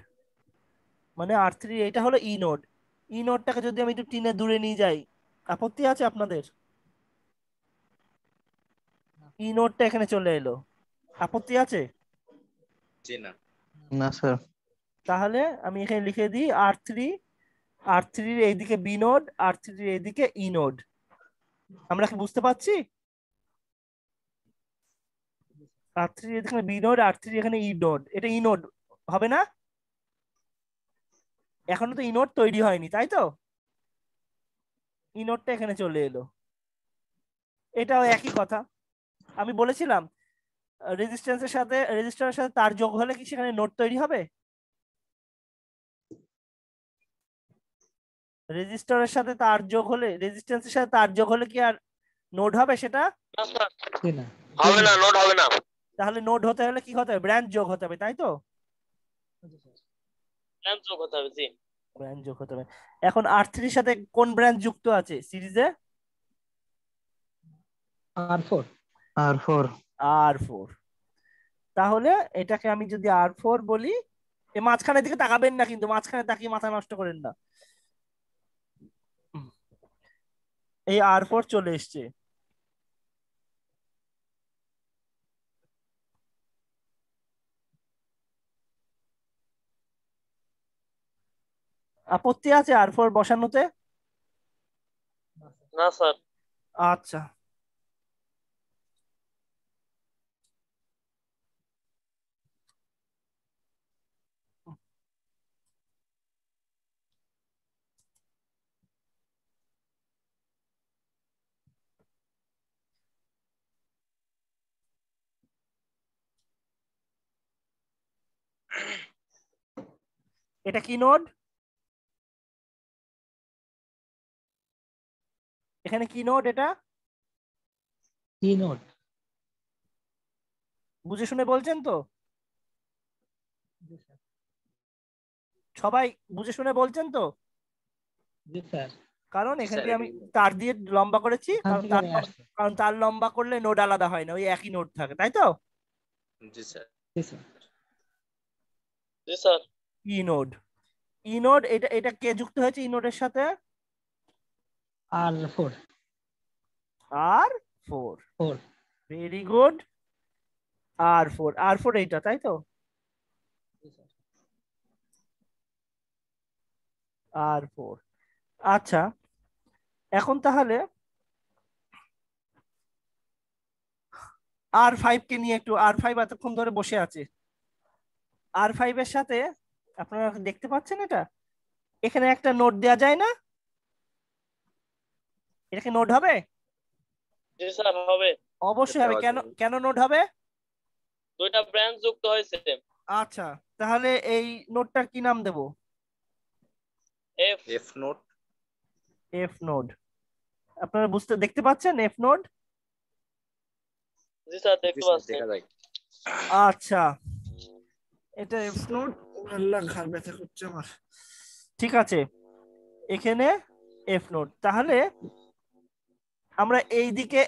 মানে R3 এটা হলো ই নোড। ই নোডটাকে যদি আমি একটু টিনে দূরে নিয়ে যাই, আপত্তি আছে আপনাদের? ই নোডটা এখানে চলে এলো, আপত্তি আছে? জি না। না স্যার। তাহলে আমি এখানে লিখে দিই R3 এর এইদিকে বি নোড, R3 এর এইদিকে ই নোড। আমরা কি বুঝতে পারছি? R3 এখানে বি নোড, R3 এখানে ই নোড, এটা ই নোড হবে না? এখনো তো ই নোড তৈরি হয়নি, তাই তো? ই নোটটা এখানে চলে এলো, এটাও একই কথা। আমি বলেছিলাম রেজিস্ট্যান্সের সাথে রেজিস্টারের সাথে তার যোগ হলে কি সেখানে নোট তৈরি হবে? রেজিস্টারের সাথে তার যোগ হলে, রেজিস্ট্যান্সের সাথে তার যোগ হলে কি আর নোড হবে সেটা? না স্যার, জি না। হবে না, নোট হবে না। তাহলে নোড হতে হলে কি হতে হবে? ব্রাঞ্চ যোগ হতে হবে, তাই তো? ব্রাঞ্চ যোগ হতে হবে, জি। ব্রাঞ্চ যোগ হতে হবে। এখন R3 এর সাথে কোন ব্রাঞ্চ যুক্ত আছে সিরিজে? R4 R4 R4। তাহলে এটাকে আমি যদি R4 বলি, এই মাঝখানের দিকে তাকাবেন না, কিন্তু মাঝখানে তাকিয়ে মাথা নষ্ট করেন না। এই R4 চলে এসছে। আপত্তি আছে R4 বসানোতে? না স্যার। আচ্ছা, এটা কি নোড? এখানে কি নোড? এটা কি নোট? বুঝে শুনে বলছেন তো? সবাই বুঝে শুনে বলছেন তো? জি স্যার। কারণ জি এখান স্যার, দিয়ে আমি তার দিয়ে লম্বা করেছি, ওখান কারণ থেকে তার আমি আসছি। কারণ তার লম্বা করলে নোড আলাদা হয় না, ওই একই নোড থাকে, তাই তো? জি স্যার। জি স্যার। জি স্যার। ই নোড, ই নোড, এটা এটা কে যুক্ত হয়েছে ই নোডের সাথে? R4 R4। 4 very good. R4 এইটা, তাই তো? R4। আচ্ছা, এখন তাহলে R5 কে নিয়ে একটু, R5 এতক্ষণ ধরে বসে আছে। R5 এর সাথে আপনারা দেখতে পাচ্ছেন এটা, এখানে একটা নোট দেয়া যায় না? এটা কি নোট হবে? জি স্যার, হবে। অবশ্যই হবে। দেওয়া কেন যাবে। কেন নোট হবে? দুইটা ব্রাঞ্চ যুক্ত হয়েছে। আচ্ছা, তাহলে এই নোটটার কি নাম দেব? F. F note. F node. আপনারা দেখতে পাচ্ছেন এফ নোড? জি স্যার, জি দেখতে স্যার, পাচ্ছি। দেখা যায়। আচ্ছা, এটা এফ নোড। আল্লাহ, ঘাড় ব্যথা করছে আমার। ঠিক আছে, এখানে এফ নোড। তাহলে আমরা এই দিকে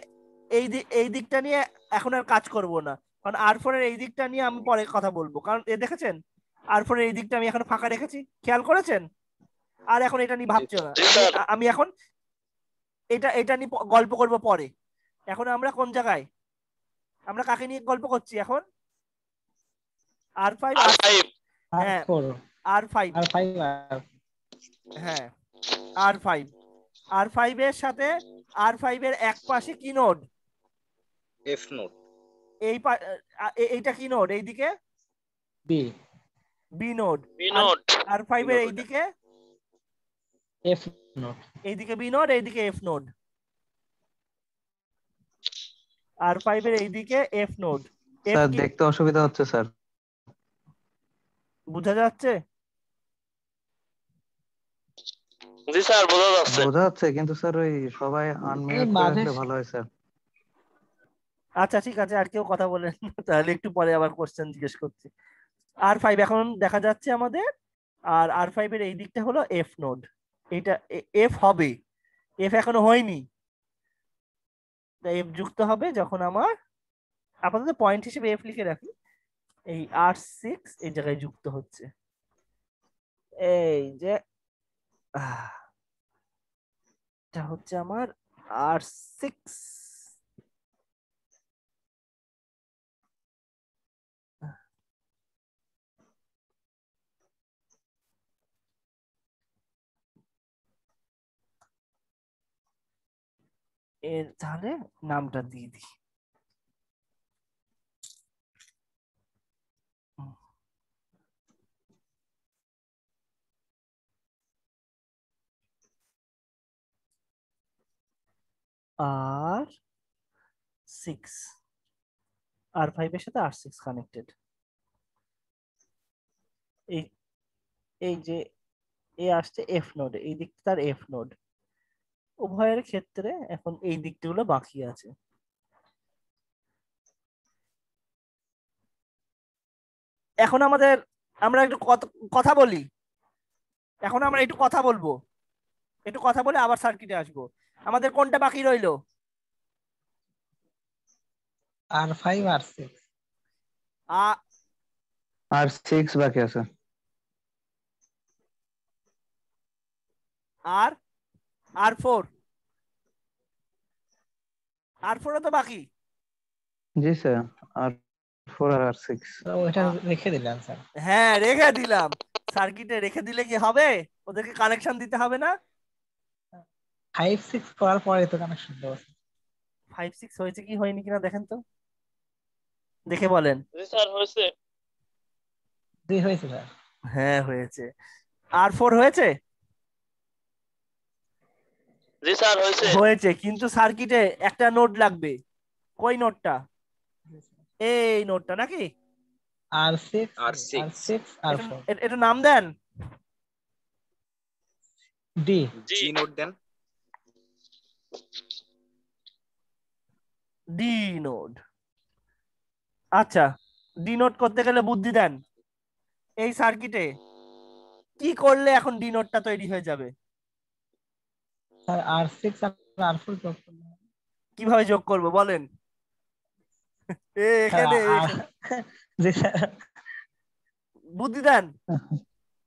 এই দিকটা নিয়ে এখন আর কাজ করব না, কারণ R4 এর এই দিকটা নিয়ে আমি পরে কথা বলবো। কারণ এ দেখেছেন R4 এর এই দিকটা আমি এখন ফাঁকা রেখেছি, খেয়াল করেছেন? আর এখন এটা নিয়ে জি ভাবছো না। জি আমি স্যার। আমি এখন এটা নিয়ে গল্প করব পরে। এখন আমরা কোন জায়গায়, আমরা কাকে নিয়ে গল্প করছি এখন? R5 R5। হ্যাঁ, R4 R5। R5 হ্যাঁ, R5। R5 এর সাথে R5 এর এক পাশে কি নোড? F note. এইটা কি নোড? এইদিকে B B node. B node. R5 এর এইদিকে F নোট। এইদিকে বি নোড, এইদিকে এফ নোড। R5 এর এইদিকে এফ নোড। এফ স্যার কি দেখতে অসুবিধা হচ্ছে স্যার। বোঝা যাচ্ছে? জি স্যার, বোঝা যাচ্ছে। বোঝা যাচ্ছে, কিন্তু স্যার ওই সবাই এই আনমিউট করে মাঝে রাখলে ভালো হয় স্যার। আচ্ছা ঠিক আছে, আর কেউ কথা বলেন না, তাহলে একটু পরে আবার কোশ্চেন জিজ্ঞেস করছি। R5 এখন দেখা যাচ্ছে আমাদের, আর R5 এর এই দিকটা হলো এফ নোড। এটা এফ হবে, এফ এখনো হয়নি, এফ যুক্ত হবে যখন আমার, আপাতত পয়েন্ট হিসেবে এফ লিখে রাখি, এই R6 এই জায়গায় যুক্ত হচ্ছে। এই যে এটা হচ্ছে আমার R6। এর তাহলে নামটা দিয়ে দিই। R6 R5 এর সাথে R6 কানেক্টেড। এই এই যে এ আসছে এফ নোড, এই দিকটা তার এফ নোড। উভয়ের ক্ষেত্রে এখন এই দিকগুলো বাকি আছে। এখন আমরা একটু কথা বলি। এখন আমরা একটু কথা বলবো, একটু কথা বলে আবার সার্কিটে আসবো। আমাদের কোনটা বাকি রইলো? R5 R6 R6 বাকি আছে। আর R4 R4 তো বাকি। জি স্যার, R4 আর R6। ওইটা রেখে দিলাম স্যার। হ্যাঁ রেখে দিলাম, সার্কিটে রেখে দিলে কি হবে? ওদেরকে কানেকশন দিতে হবে না? 5 6 করার পরে তো কানেকশন দেবো। 5 6 হয়েছে কি হয়নি কিনা দেখেন তো, দেখে বলেন। জি স্যার হয়েছে। 2 হয়েছে স্যার। হ্যাঁ হয়েছে। R4 হয়েছে? জি স্যার হয়েছে। হয়েছে, কিন্তু সার্কিটে একটা নোড লাগবে। কই নোডটা? এই নোডটা নাকি? R6 R4 এটা নাম দেন। ডি জি নোট দেন। D node. আচ্ছা, ডি নোড করতে গেলে বুদ্ধি দেন। এই সার্কিটে কি করলে এখন ডি নোডটা তৈরি হয়ে যাবে? স্যার R6 আর R4 যোগ করলে কিভাবে যোগ করব বলেন? এখানে জি স্যার বুদ্ধি দেন।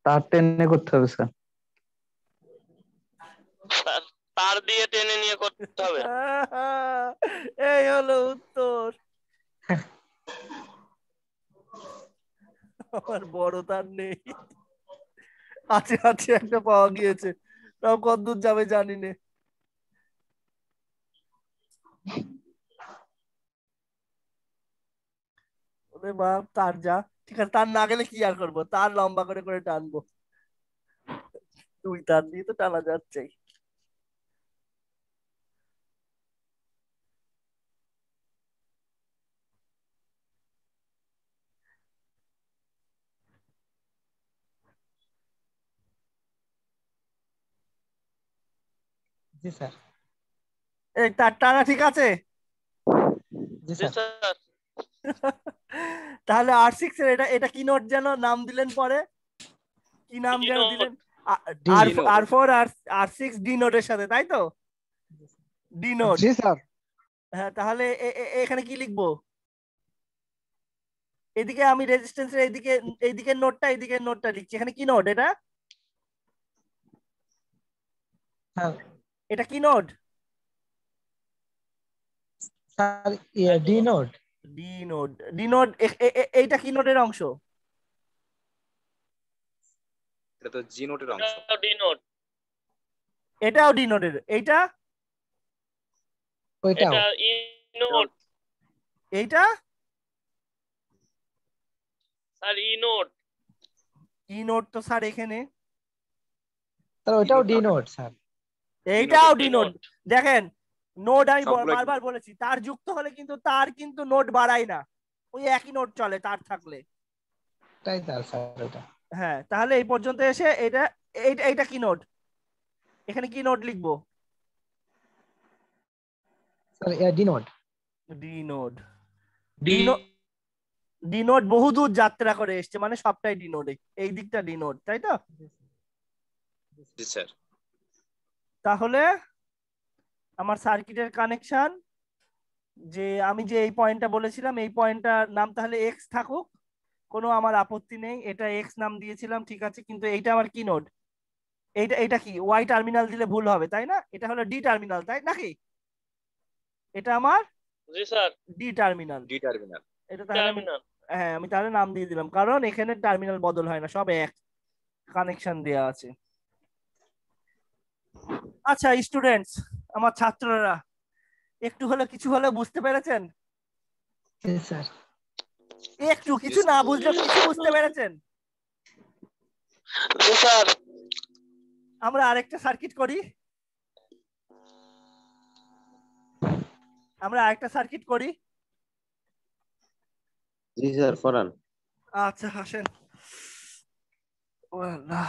তার টেনে করতে হবে স্যার। স্যার তার দিয়ে টেনে নিয়ে করতে হবে। এই হলো উত্তর। আমার বড় তার নেই, আছে আছে একটা পাওয়া গিয়েছে, তাও কতদূর যাবে জানি না। ওরে বাপ, তার যা, ঠিক আছে তার না গেলে কি আর করবো, তার লম্বা করে করে টানবো। তুই তার দিয়ে তো টানা যাচ্ছে। জি স্যার এই তার টানা ঠিক আছে? জি জি স্যার স্যার তাহলে R6 এর এটা এটা কি নোট যেন নাম দিলেন পরে? কি নাম ডি যেন নোট। দিলেন? ডি R4 আর R6 ডি নোটের সাথে, তাই তো? D note. জি স্যার। হ্যাঁ, তাহলে এখানে কি লিখবো? এদিকে আমি রেজিস্ট্যান্সের এইদিকে নোটটা লিখছি। এখানে কি নোট এটা? স্যার এটা কি নোট? স্যার ডি নোট এইটা কি নোটের অংশ? এটা তো জি নোটের অংশ। D note. এটাও ডি নোটের। এইটা ওইটাও এটা ই নোট। এইটা স্যার ই নোট। ই নোট তো স্যার এখানে। স্যার ওইটাও নোট ডি না। Note sir. এইটাও ডি ডি নোট। নোট। দেখেন, নোট আমি সবগুলো বারবার বলেছি, তার যুক্ত হলে কিন্তু তার কিন্তু নোট বাড়ায় না, ওই একই নোট চলে তার থাকলে। তাই স্যার ওইটা। হ্যাঁ, তাহলে এই পর্যন্ত এসে এইটা কি নোট? এখানে কি নোট লিখবো? Sir D note D note. D D note বহুদূর যাত্রা করে এসছে, মানে সবটাই ডি নোট। এই দিকটা ডি নোট, তাই তো? জি স্যার। তাহলে আমার সার্কিটের কানেকশন, যে আমি যে এই পয়েন্টটা বলেছিলাম, এই পয়েন্টটার নাম তাহলে এক্স থাকুক, কোনো আমার আপত্তি নেই। এটা এক্স নাম দিয়েছিলাম, ঠিক আছে, কিন্তু এইটা আমার কি নোড? এইটা কি ওয়াই টার্মিনাল দিলে ভুল হবে, তাই না? এটা হলো ডি টার্মিনাল, তাই নাকি? এটা আমার জি sir D terminal. D terminal. এটা তাহলে আমি, টার্মিনাল। হ্যাঁ আমি তাহলে নাম দিয়ে দিলাম, কারণ এখানে টার্মিনাল বদল হয় না, সব এক, কানেকশন দেয়া আছে। আচ্ছা স্টুডেন্টস, আমার ছাত্ররা, একটু হলে কিছু হলে বুঝতে পেরেছেন? জি স্যার একটু কিছু না বুঝলেও কিছু বুঝতে পেরেছেন? জি স্যার। আমরা আরেকটা সার্কিট করি। আমরা আরেকটা সার্কিট করি। জি স্যার করান। আচ্ছা আসেন। ও আল্লাহ।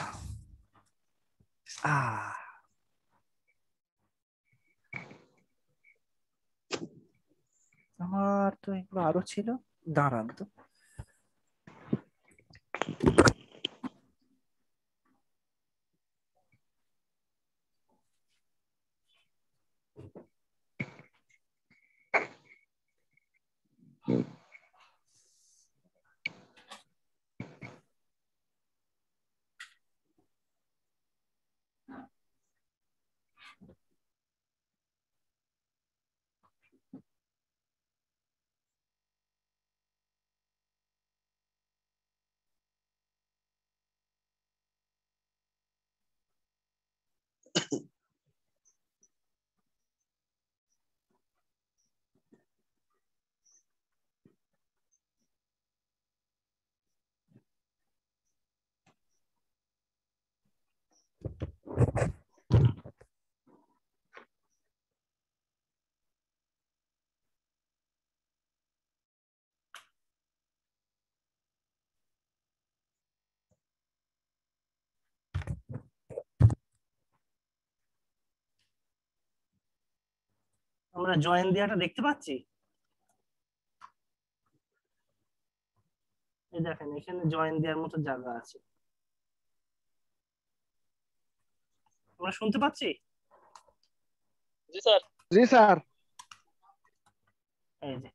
আহ আমার তো এগুলো আরো ছিল, দাঁড়ান তো। আমরা জয়েন দেওয়াটা দেখতে পাচ্ছি। এই দেখেন এখানে জয়েন দেওয়ার মতো জায়গা আছে, আমরা শুনতে পাচ্ছি। জি স্যার। জি স্যার। এই যে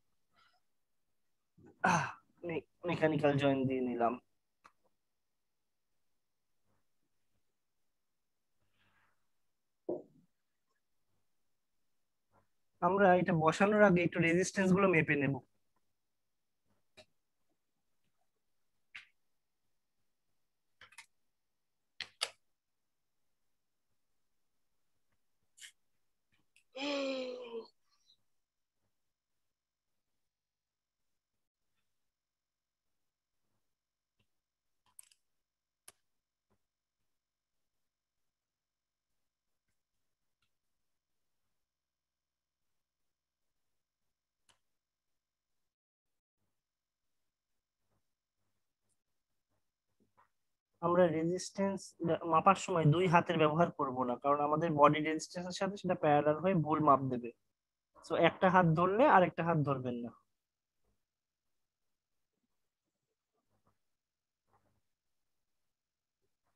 মেকানিক্যাল জয়েন দিয়ে নিলাম। আমরা এটা বসানোর আগে একটু রেজিস্ট্যান্স গুলো মেপে নেব। আমরা রেজিস্ট্যান্স মাপার সময় দুই হাতের ব্যবহার করব না, কারণ আমাদের বডি রেজিস্ট্যান্সের সাথে সেটা প্যারালাল হয়ে ভুল মাপ দেবে। তো একটা হাত ধরলে আর একটা হাত ধরবেন না।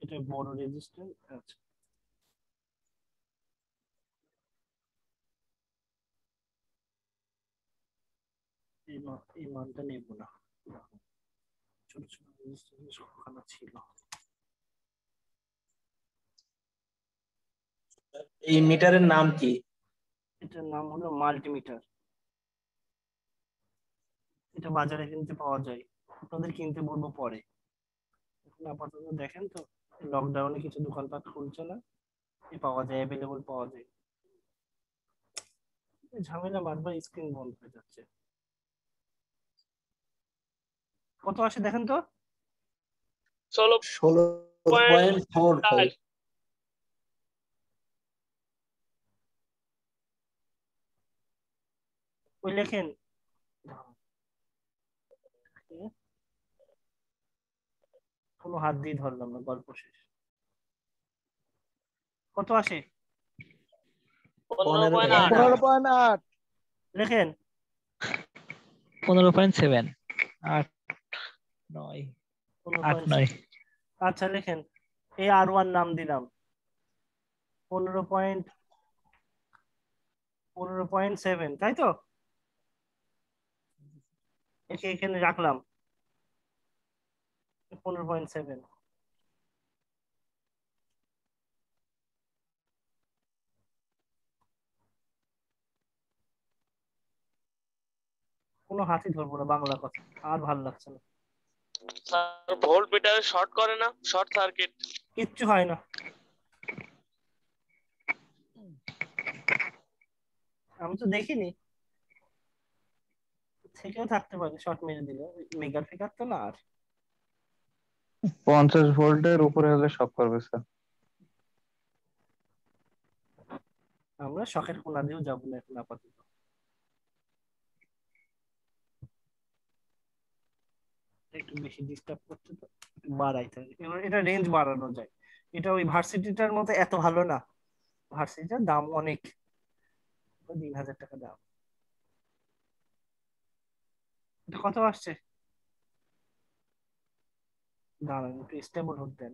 এটা বড় রেজিস্ট্যান্স। আচ্ছা এই মানটা নেব না, ছোট ছোট রেজিস্ট্যান্স ওখানে ছিল। এই মিটারের নাম কি? এটার নাম হলো মাল্টিমিটার। এটা বাজারে কিনতে পাওয়া যায়, আপনাদের কিনতে বলবো পরে। এখন আপাতত দেখেন তো, লকডাউনে কিছু দোকানপাট খুলছে না, পাওয়া যায়, অ্যাভেলেবল পাওয়া যায়। ঝামেলা, বারবার স্ক্রিন বন্ধ হয়ে যাচ্ছে। কত আসে দেখেন তো। 16.45। ওই লেখেন, কোনো হাত দিয়ে ধরলাম না, গল্প শেষ। কত আসে? 15.8। 15.8। লেখেন 15.7। 8 9 8 9। আচ্ছা লেখেন, এই R1 নাম দিলাম, 15.7, তাই তো? একে এখানে রাখলাম 15.7। কোনো হাতই ধরবো না, বাংলা কথা, আর ভালো লাগছে না। স্যার ভোল্ট মিটারে শর্ট করে না, শর্ট সার্কিট কিচ্ছু হয় না, আমি তো দেখিনি, থেকেও থাকতে পারে শর্ট মেরে দিলে, মেগা ফিগার তো না। আর 50 ভোল্টের উপরে হলে শক করবে স্যার। আমরা শখের কোনা দিয়েও যাবো না এখন আপাতত। বেশি ডিস্টার্ব করছে তো, বাড়াইতে হবে। এবার এটা রেঞ্জ বাড়ানো যায়, এটা ওই ভার্সিটিটার মতো এত ভালো না, ভার্সিটিটার দাম অনেক, 3,000 টাকা দাম। এটা কত আসছে? দাঁড়ান একটু স্টেবল হতে দেন।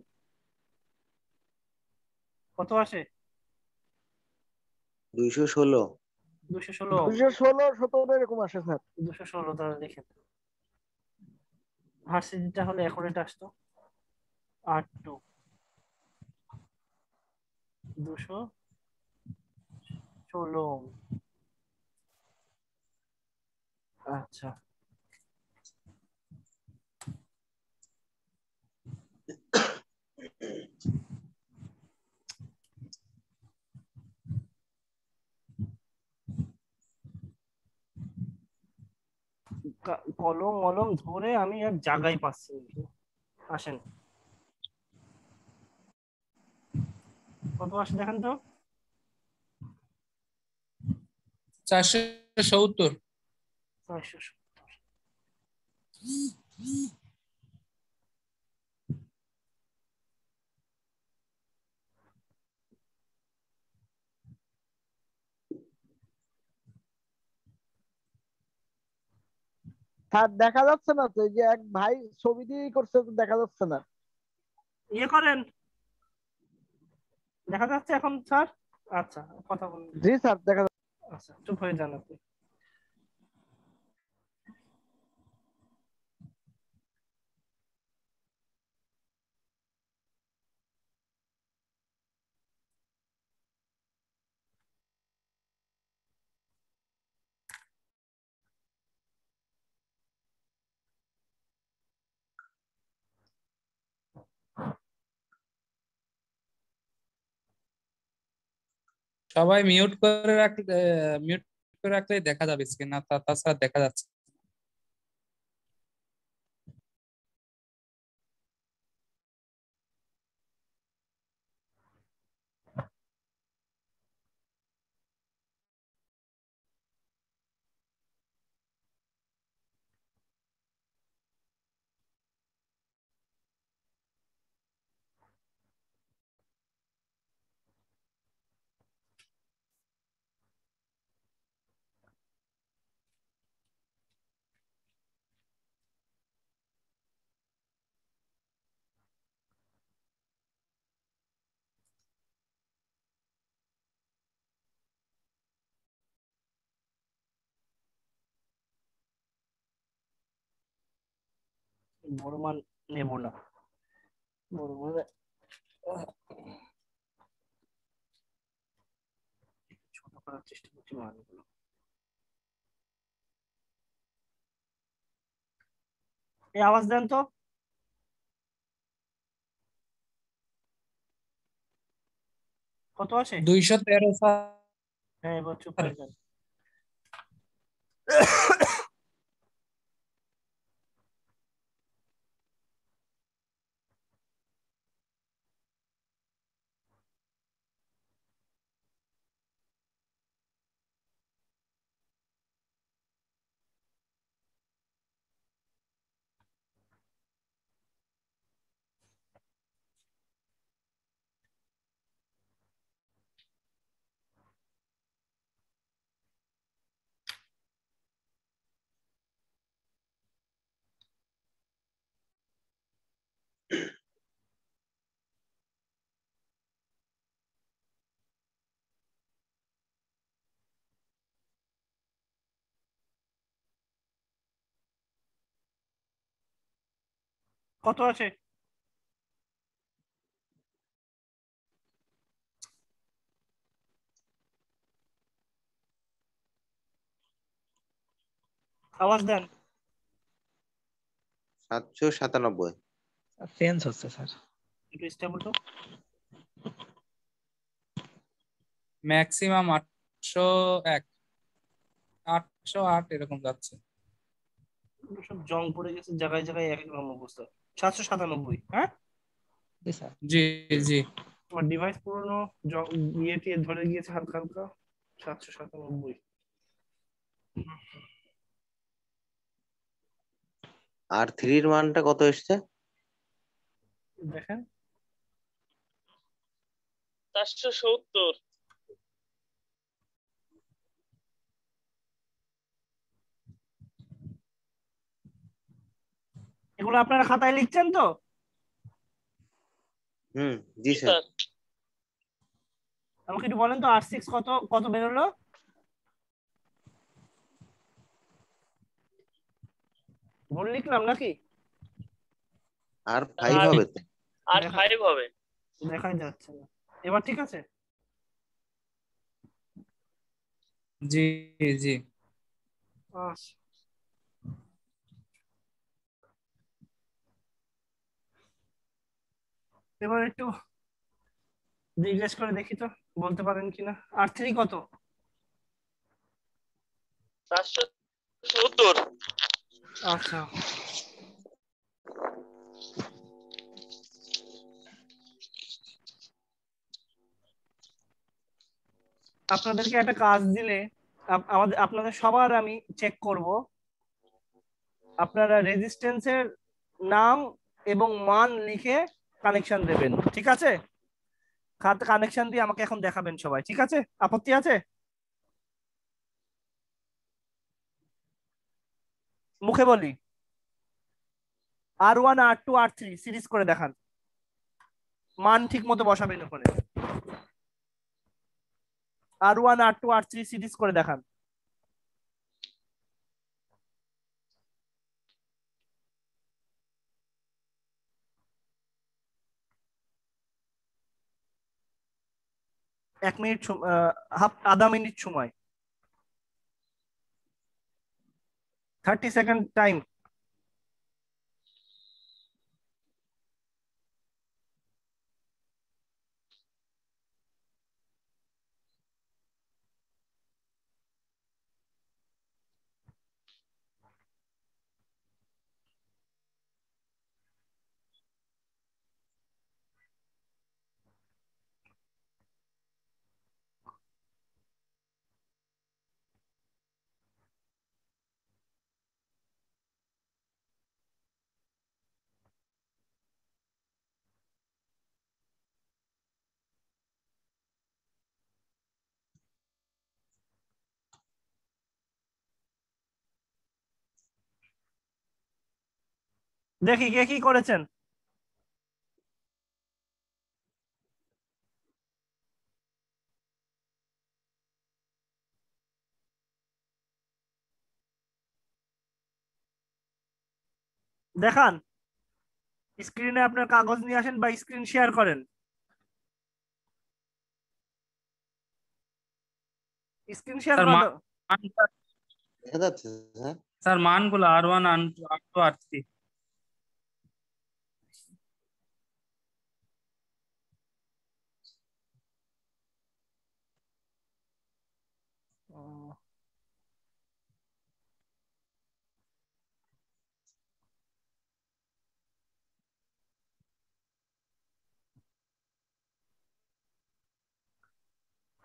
কত আসে? 216। 216। 216-17 এরকম আসে স্যার। 216 তাহলে দেখেন, ভার্সিটিটা হলে অ্যাকুরেট আসতো 8-2 216। আচ্ছা কলম মলম ধরে আমি আর জায়গায় পাচ্ছি না। আসেন কত আসে দেখেন তো। 470। 470। স্যার দেখা যাচ্ছে না তো, এই যে এক ভাই ছবি দিয়েই করছে তো দেখা যাচ্ছে না। ইয়ে করেন, দেখা যাচ্ছে এখন স্যার? আচ্ছা কথা বলুন। জি স্যার দেখা যাচ্ছে। আচ্ছা চুপ হয়ে যান আপনি। সবাই মিউট করে রাখলেই দেখা যাবে স্ক্রিন, না তাছাড়া দেখা যাচ্ছে না। বড় মান নেব না, বড় মানে ছোট করার চেষ্টা করছি মানগুলো। এই আওয়াজ দেন তো। কত আসে? 213 স্যার। হ্যাঁ এবার চুপ হয়ে যান। কত আছে? আওয়াজ দেন। 797। চেঞ্জ হচ্ছে স্যার। একটু স্টেবল তো। ম্যাক্সিমাম 801, 808 এরকম যাচ্ছে। এগুলো সব জং পড়ে গেছে, জায়গায় জায়গায় এক এক রকম অবস্থা। 797। হ্যাঁ জি স্যার। জি জি। আমার ডিভাইস পুরনো, ইয়ে টিয়ে ধরে গিয়েছে হালকা হালকা। 797। আর 3 এর মানটা কত এসছে? দেখেন 470। এগুলো আপনারা খাতায় লিখছেন তো? জি স্যার। আমাকে একটু বলেন তো R6 কত কত বেরোলো? ভুল লিখলাম নাকি? R5 হবে তো। R5 হবে। দেখাই যাচ্ছে না, এবার ঠিক আছে? জি জি। আচ্ছা, এবার একটু জিজ্ঞেস করে দেখি তো বলতে পারেন কিনা। R3 কত? 470। আচ্ছা, আপনাদেরকে একটা কাজ দিলে আপনাদের সবার আমি চেক করব, আপনারা রেজিস্ট্যান্সের নাম এবং মান লিখে কানেকশন দেবেন, ঠিক আছে? কানেকশন দিয়ে আমাকে এখন দেখাবেন সবাই, ঠিক আছে? আপত্তি আছে? মুখে বলি, R1 R2 R3 সিরিজ করে দেখান, মান ঠিক মতো বসাবেন ওখানে। R1 R2 R3 সিরিজ করে দেখান। এক মিনিট, আধা মিনিট সময়, 30 সেকেন্ড টাইম। দেখি কে কি করেছেন। দেখান, স্ক্রিনে আপনার কাগজ নিয়ে আসেন বা স্ক্রিন শেয়ার করেন। স্ক্রিন শেয়ার স্যার করেন। দেখা যাচ্ছে স্যার? স্যার মানগুলো R1 R2 R3।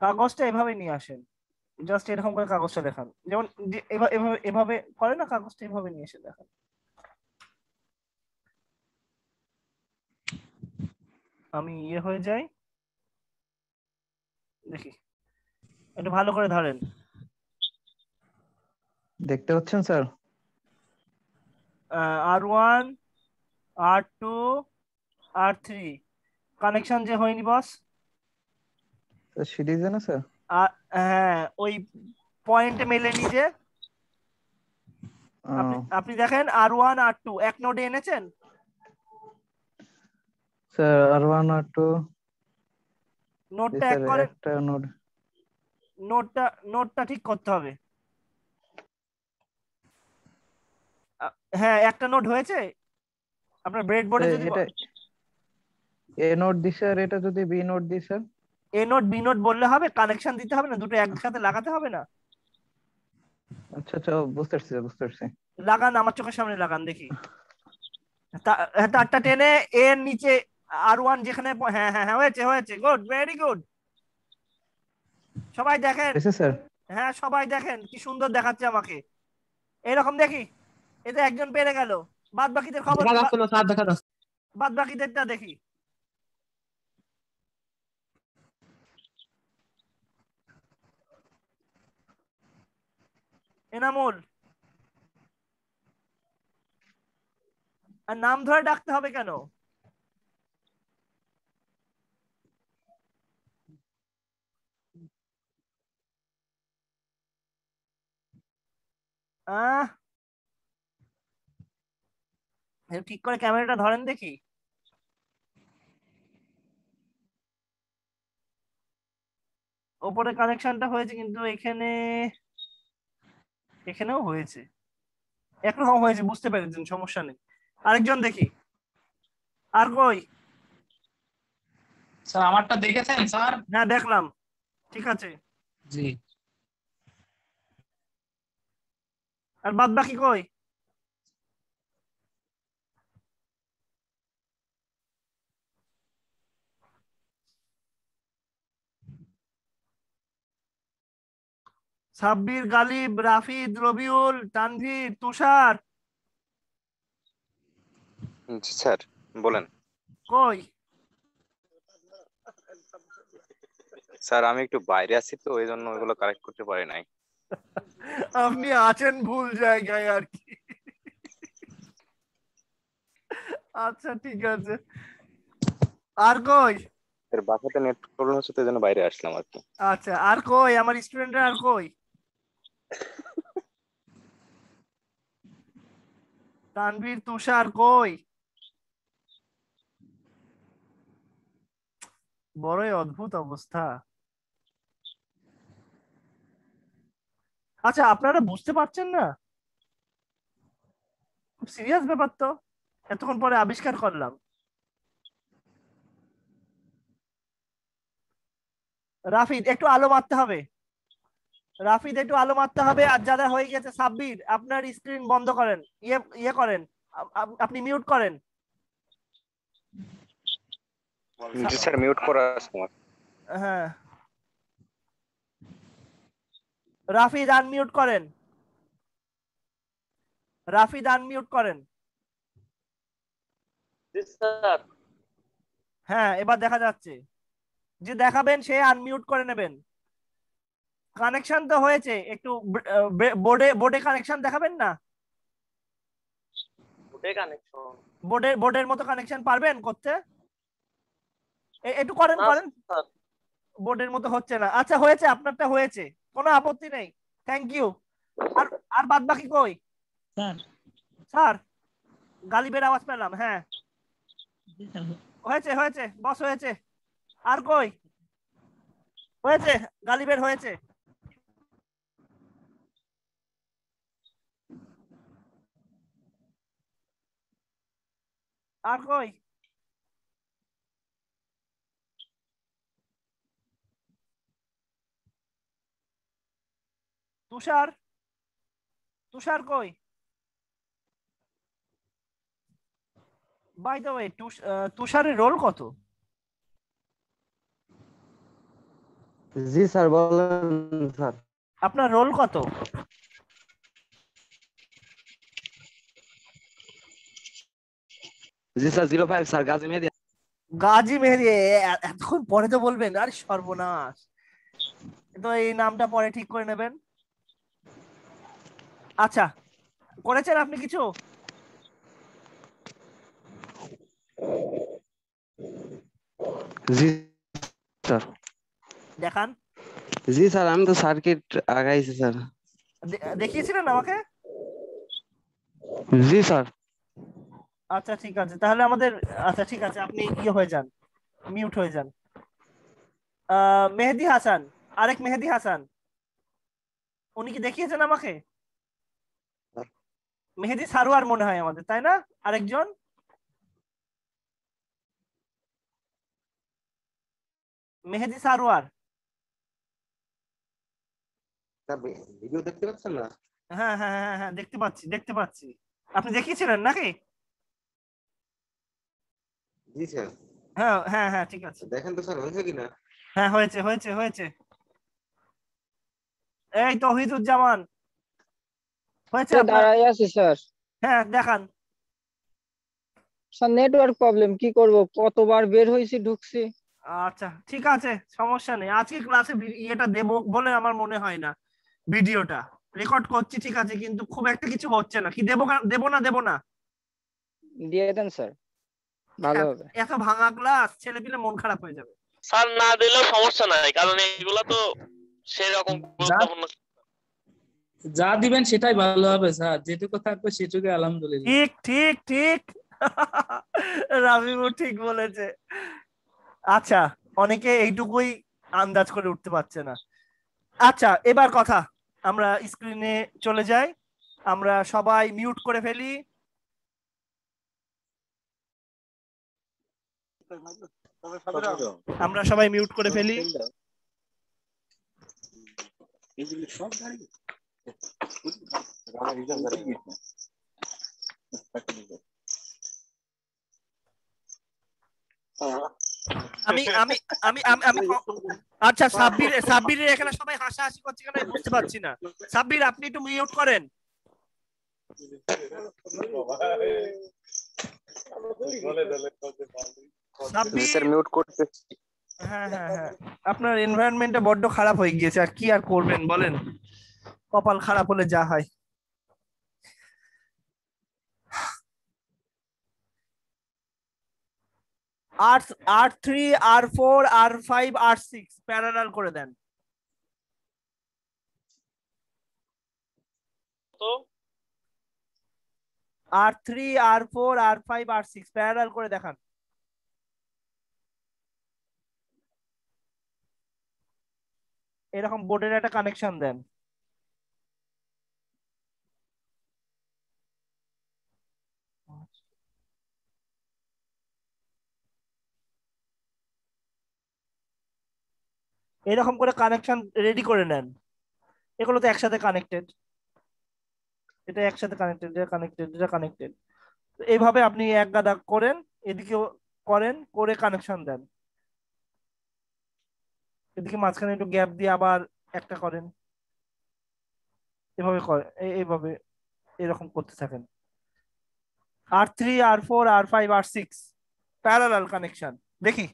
কাগজটা এভাবে নিয়ে আসেন, জাস্ট এরকম করে কাগজটা দেখান, যেমন এভাবে এভাবে করে না, কাগজটা এভাবে নিয়ে এসে দেখান। আমি ইয়ে হয়ে যাই, দেখি একটু ভালো করে ধরেন। দেখতে পাচ্ছেন sir? R1 R2 R3 connection যে হয়নি বস, সিরিজে না স্যার? হ্যাঁ ওই পয়েন্টে মেলেনি যে। আপনি দেখেন R1 R2 এক নোডে এনেছেন স্যার। R1 R2 নোডটা এক করে, একটা নোডটা ঠিক করতে হবে। হ্যাঁ একটা নোড হয়েছে আপনার ব্রেডবোর্ডে। যদি এটা এ নোড দিছে আর এটা যদি বি নোড দিই স্যার? এ নোড বি নোড বললে হবে, কানেকশন দিতে হবে না, দুটো একসাথে লাগাতে হবে না। আচ্ছা আচ্ছা, বুঝতে পারছি। লাগান, আমার চোখের সামনে লাগান দেখি। তারটা টেনে এর নিচে R1 যেখানে, হ্যাঁ হ্যাঁ হ্যাঁ হয়েছে, গুড, ভেরি গুড। সবাই দেখেন, স্যার হ্যাঁ সবাই দেখেন কি সুন্দর দেখাচ্ছে আমাকে, এরকম দেখি। এতে একজন পেরে গেল, বাদ বাকিদের খবর দেখা যাচ্ছে না স্যার, দেখা যাচ্ছে। বাদ বাকিদেরটা দেখি। এনামুল, আর নাম ধরে ডাকতে হবে কেন? আহ ঠিক করে ক্যামেরাটা ধরেন দেখি। ওপরে কানেকশনটা হয়েছে কিন্তু এখানেও হয়েছে, একরকম হয়েছে, বুঝতে পেরেছেন, সমস্যা নেই। আরেকজন দেখি, আর কই? স্যার আমারটা দেখেছেন স্যার? হ্যাঁ দেখলাম, ঠিক আছে। জি। আর বাদ বাকি কই? সাব্বির, গালিব, রাফিদ, রবিউল, তানভীর, তুষার। জি স্যার বলেন। কই? স্যার আমি একটু বাইরে আছি তো এই জন্য ওইগুলো কালেক্ট করতে পারি নাই। আপনি আছেন ভুল জায়গায় আর কি। আচ্ছা ঠিক আছে। আর কই? এর বাসাতে নেট প্রবলেম হচ্ছে তো এই জন্য বাইরে আসলাম আর কি। আচ্ছা আর কই আমার স্টুডেন্টরা, আর কই? তানভীর, তুষার কই? বড়ই অদ্ভুত অবস্থা। আচ্ছা আপনারা বুঝতে পারছেন না? খুব সিরিয়াস ব্যাপার তো, এতক্ষণ পরে আবিষ্কার করলাম। রাফিদ একটু আলো মারতে হবে, রাফিদ একটু আলো মারতে হবে। আর যারা হয়ে গেছে, সাব্বির আপনার স্ক্রিন বন্ধ করেন, ইয়ে করেন, আপনি মিউট করেন। জি স্যার মিউট করা আছে আমার। হ্যাঁ রাফিদ আনমিউট করেন, রাফিদ আনমিউট করেন। স্যার হ্যাঁ এবার দেখা যাচ্ছে, যে দেখাবেন সে আনমিউট করে নেবেন। কানেকশন তো হয়েছে, একটু বোর্ডে বোর্ডে কানেকশন দেখাবেন না? কানেকশন বোর্ডের মতো কানেকশন পারবেন করতে? একটু করেন না করেন। স্যার। বোর্ডের মতো হচ্ছে না, আচ্ছা হয়েছে, আপনারটা হয়েছে, কোনো আপত্তি নেই, থ্যাংক ইউ। আর আর বাদ বাকি কই? স্যার স্যার গালিবের আওয়াজ পেলাম, হ্যাঁ জি স্যার। হয়েছে হয়েছে বস হয়েছে। আর কই? হয়েছে, গালিবের হয়েছে। আর কই? তুষার, তুষার কই? বাই দ্য ওয়ে তুষারের রোল কত? জি স্যার বলেন স্যার। আপনার রোল কত? জি স্যার 05 স্যার, গাজী মেহেদী। গাজী মেহেদী, এতক্ষণ পরে তো বলবেন, আরে সর্বনাশ। তো এই নামটা পরে ঠিক করে নেবেন। আচ্ছা করেছেন আপনি কিছু? জি স্যার। দেখান। জি স্যার আমি তো সার্কিট আগাইছি স্যার। দেখিয়েছিলেন আমাকে? জি স্যার। আচ্ছা ঠিক আছে, তাহলে আমাদের, আচ্ছা ঠিক আছে, আপনি ইয়ে হয়ে যান, মিউট হয়ে যান। মেহেদী হাসান, আরেক মেহেদী হাসান, উনি কি দেখিয়েছেন আমাকে? মেহেদী সারোয়ার মনে হয় আমাদের, তাই না? আরেকজন মেহেদী সারোয়ার। ভিডিও দেখতে পাচ্ছেন না? হ্যাঁ হ্যাঁ হ্যাঁ হ্যাঁ দেখতে পাচ্ছি, দেখতে পাচ্ছি। আপনি দেখিয়েছিলেন নাকি? জি স্যার। হ্যাঁ হ্যাঁ হ্যাঁ ঠিক আছে। দেখেন তো স্যার হয়েছে কিনা। হ্যাঁ হয়েছে হয়েছে হয়েছে। এই তৌহিদুজ্জামান হয়েছে আপনার? দাঁড়াই আছি স্যার। হ্যাঁ দেখান। স্যার নেটওয়ার্ক প্রবলেম, কি করব, কতবার বের হইছি ঢুকছি। আচ্ছা ঠিক আছে, সমস্যা নেই। আজকে ক্লাসে ইয়েটা দেব বলে আমার মনে হয় না। ভিডিওটা রেকর্ড করছি ঠিক আছে, কিন্তু খুব একটা কিছু হচ্ছে না। কি দেব না? দিয়ে দেন স্যার, ভালো হবে। এত ভাঙা ক্লাস, ছেলে পিলে মন খারাপ হয়ে যাবে। স্যার না দিলেও সমস্যা নাই, কারণ এগুলো তো সেরকম গুরুত্বপূর্ণ। যা দিবেন সেটাই ভালো হবে স্যার, যেটুকু থাকবে সেটুকু আলহামদুলিল্লাহ। ঠিক ঠিক ঠিক রাবিবু ঠিক বলেছে। আচ্ছা, অনেকে এইটুকুই আন্দাজ করে উঠতে পারছে না। আচ্ছা, এবার কথা, আমরা স্ক্রিনে চলে যাই। আমরা সবাই মিউট করে ফেলি। আমরা সবাই মিউট করে ফেলি। আমি আমি আমি আমি আমি আচ্ছা, সাব্বিরের এখানে সবাই হাসাহাসি করছে কেন আমি বুঝতে পারছি না। সাব্বির, আপনি একটু মিউট করেন। স্যার মিউট করতে। হ্যাঁ হ্যাঁ হ্যাঁ, আপনার এনভায়রনমেন্টটা বড্ড খারাপ হয়ে গিয়েছে, আর কি আর করবেন বলেন, কপাল খারাপ হলে যা হয়। R3 R4 R5 R6 parallel করে দেন তো। R3 R4 R5 R6 parallel করে দেখান। এরকম বোর্ডের একটা কানেকশন দেন। এরকম করে কানেকশন রেডি করে নেন। এগুলো তো একসাথে কানেক্টেড, এটা একসাথে কানেক্টেড, এটা কানেক্টেড, এটা কানেক্টেড। এইভাবে আপনি এক গাদা করেন, এদিকেও করেন, করে কানেকশন দেন। এদিকে মাঝখানে একটু গ্যাপ দিয়ে আবার একটা করেন, এভাবে করে, এইভাবে এরকম করতে থাকেন। R3 R4 R5 R6 parallel connection দেখি।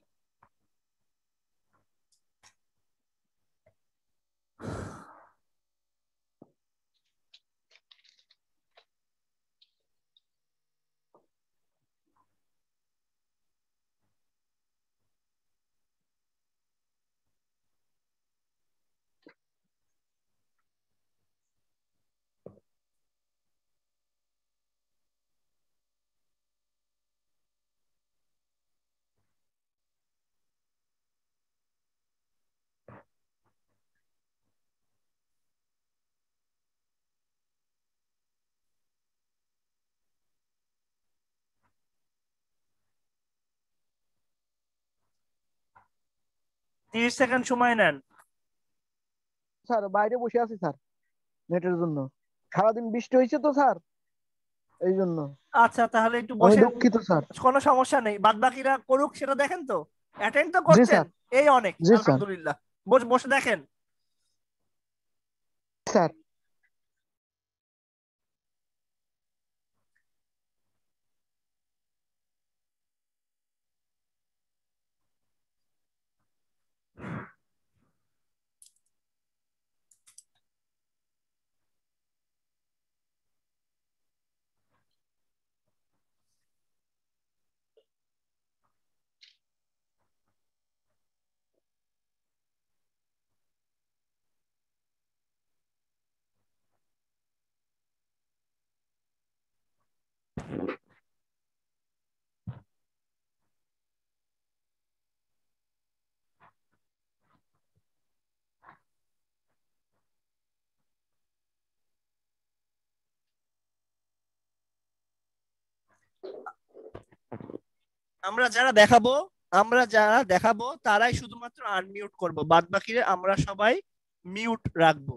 তিরিশ সেকেন্ড সময় নেন। স্যার বাইরে বসে আছি স্যার, নেটের জন্য। সারাদিন বৃষ্টি হয়েছে তো স্যার, এই জন্য। আচ্ছা, তাহলে একটু আমি বসে, দুঃখিত স্যার। কোনো সমস্যা নেই, বাদ বাকিরা করুক, সেটা দেখেন তো। অ্যাটেন্ড তো জি করছেন, স্যার, এই অনেক, জি স্যার, আলহামদুলিল্লাহ। বসে দেখেন। স্যার। আমরা যারা দেখাবো তারাই শুধুমাত্র আনমিউট করব, বাদ বাকিরা আমরা সবাই মিউট রাখবো।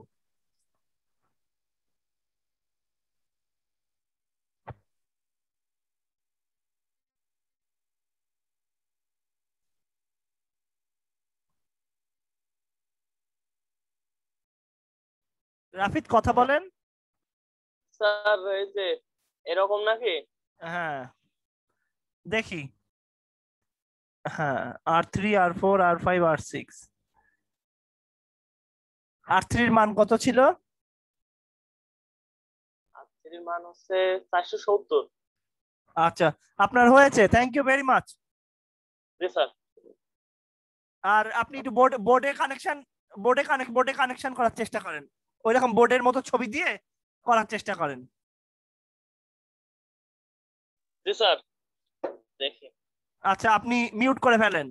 রাফিদ কথা বলেন। স্যার এই যে এরকম নাকি? হ্যাঁ, দেখি। হ্যাঁ, R3 R4 R5 R6। R3 এর মান কত ছিল? R3 এর মান হচ্ছে 470। আচ্ছা, আপনার হয়েছে, থ্যাংক ইউ ভেরি মাচ। জি স্যার। আর আপনি একটু বোর্ডে কানেকশন করার চেষ্টা করেন, ওইরকম বোর্ডের মতো ছবি দিয়ে করার চেষ্টা করেন। জি স্যার, দেখি। আচ্ছা, আপনি মিউট করে ফেলেন।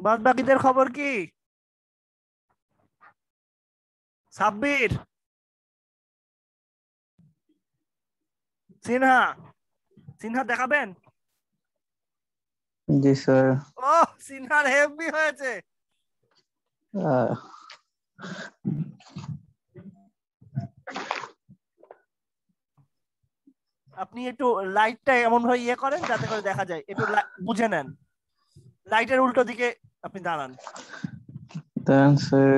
বাদ বাকিদের খবর কি? সাব্বির, সিনহা, সিনহা দেখাবেন? জি স্যার। ও, সিনহার হেভি হয়েছে। আপনি একটু লাইটটা এমন ভাবে ইয়ে করেন যাতে করে দেখা যায়, একটু বুঝে নেন। লাইটের উল্টো দিকে আপনি দাঁড়ান। দেন স্যার।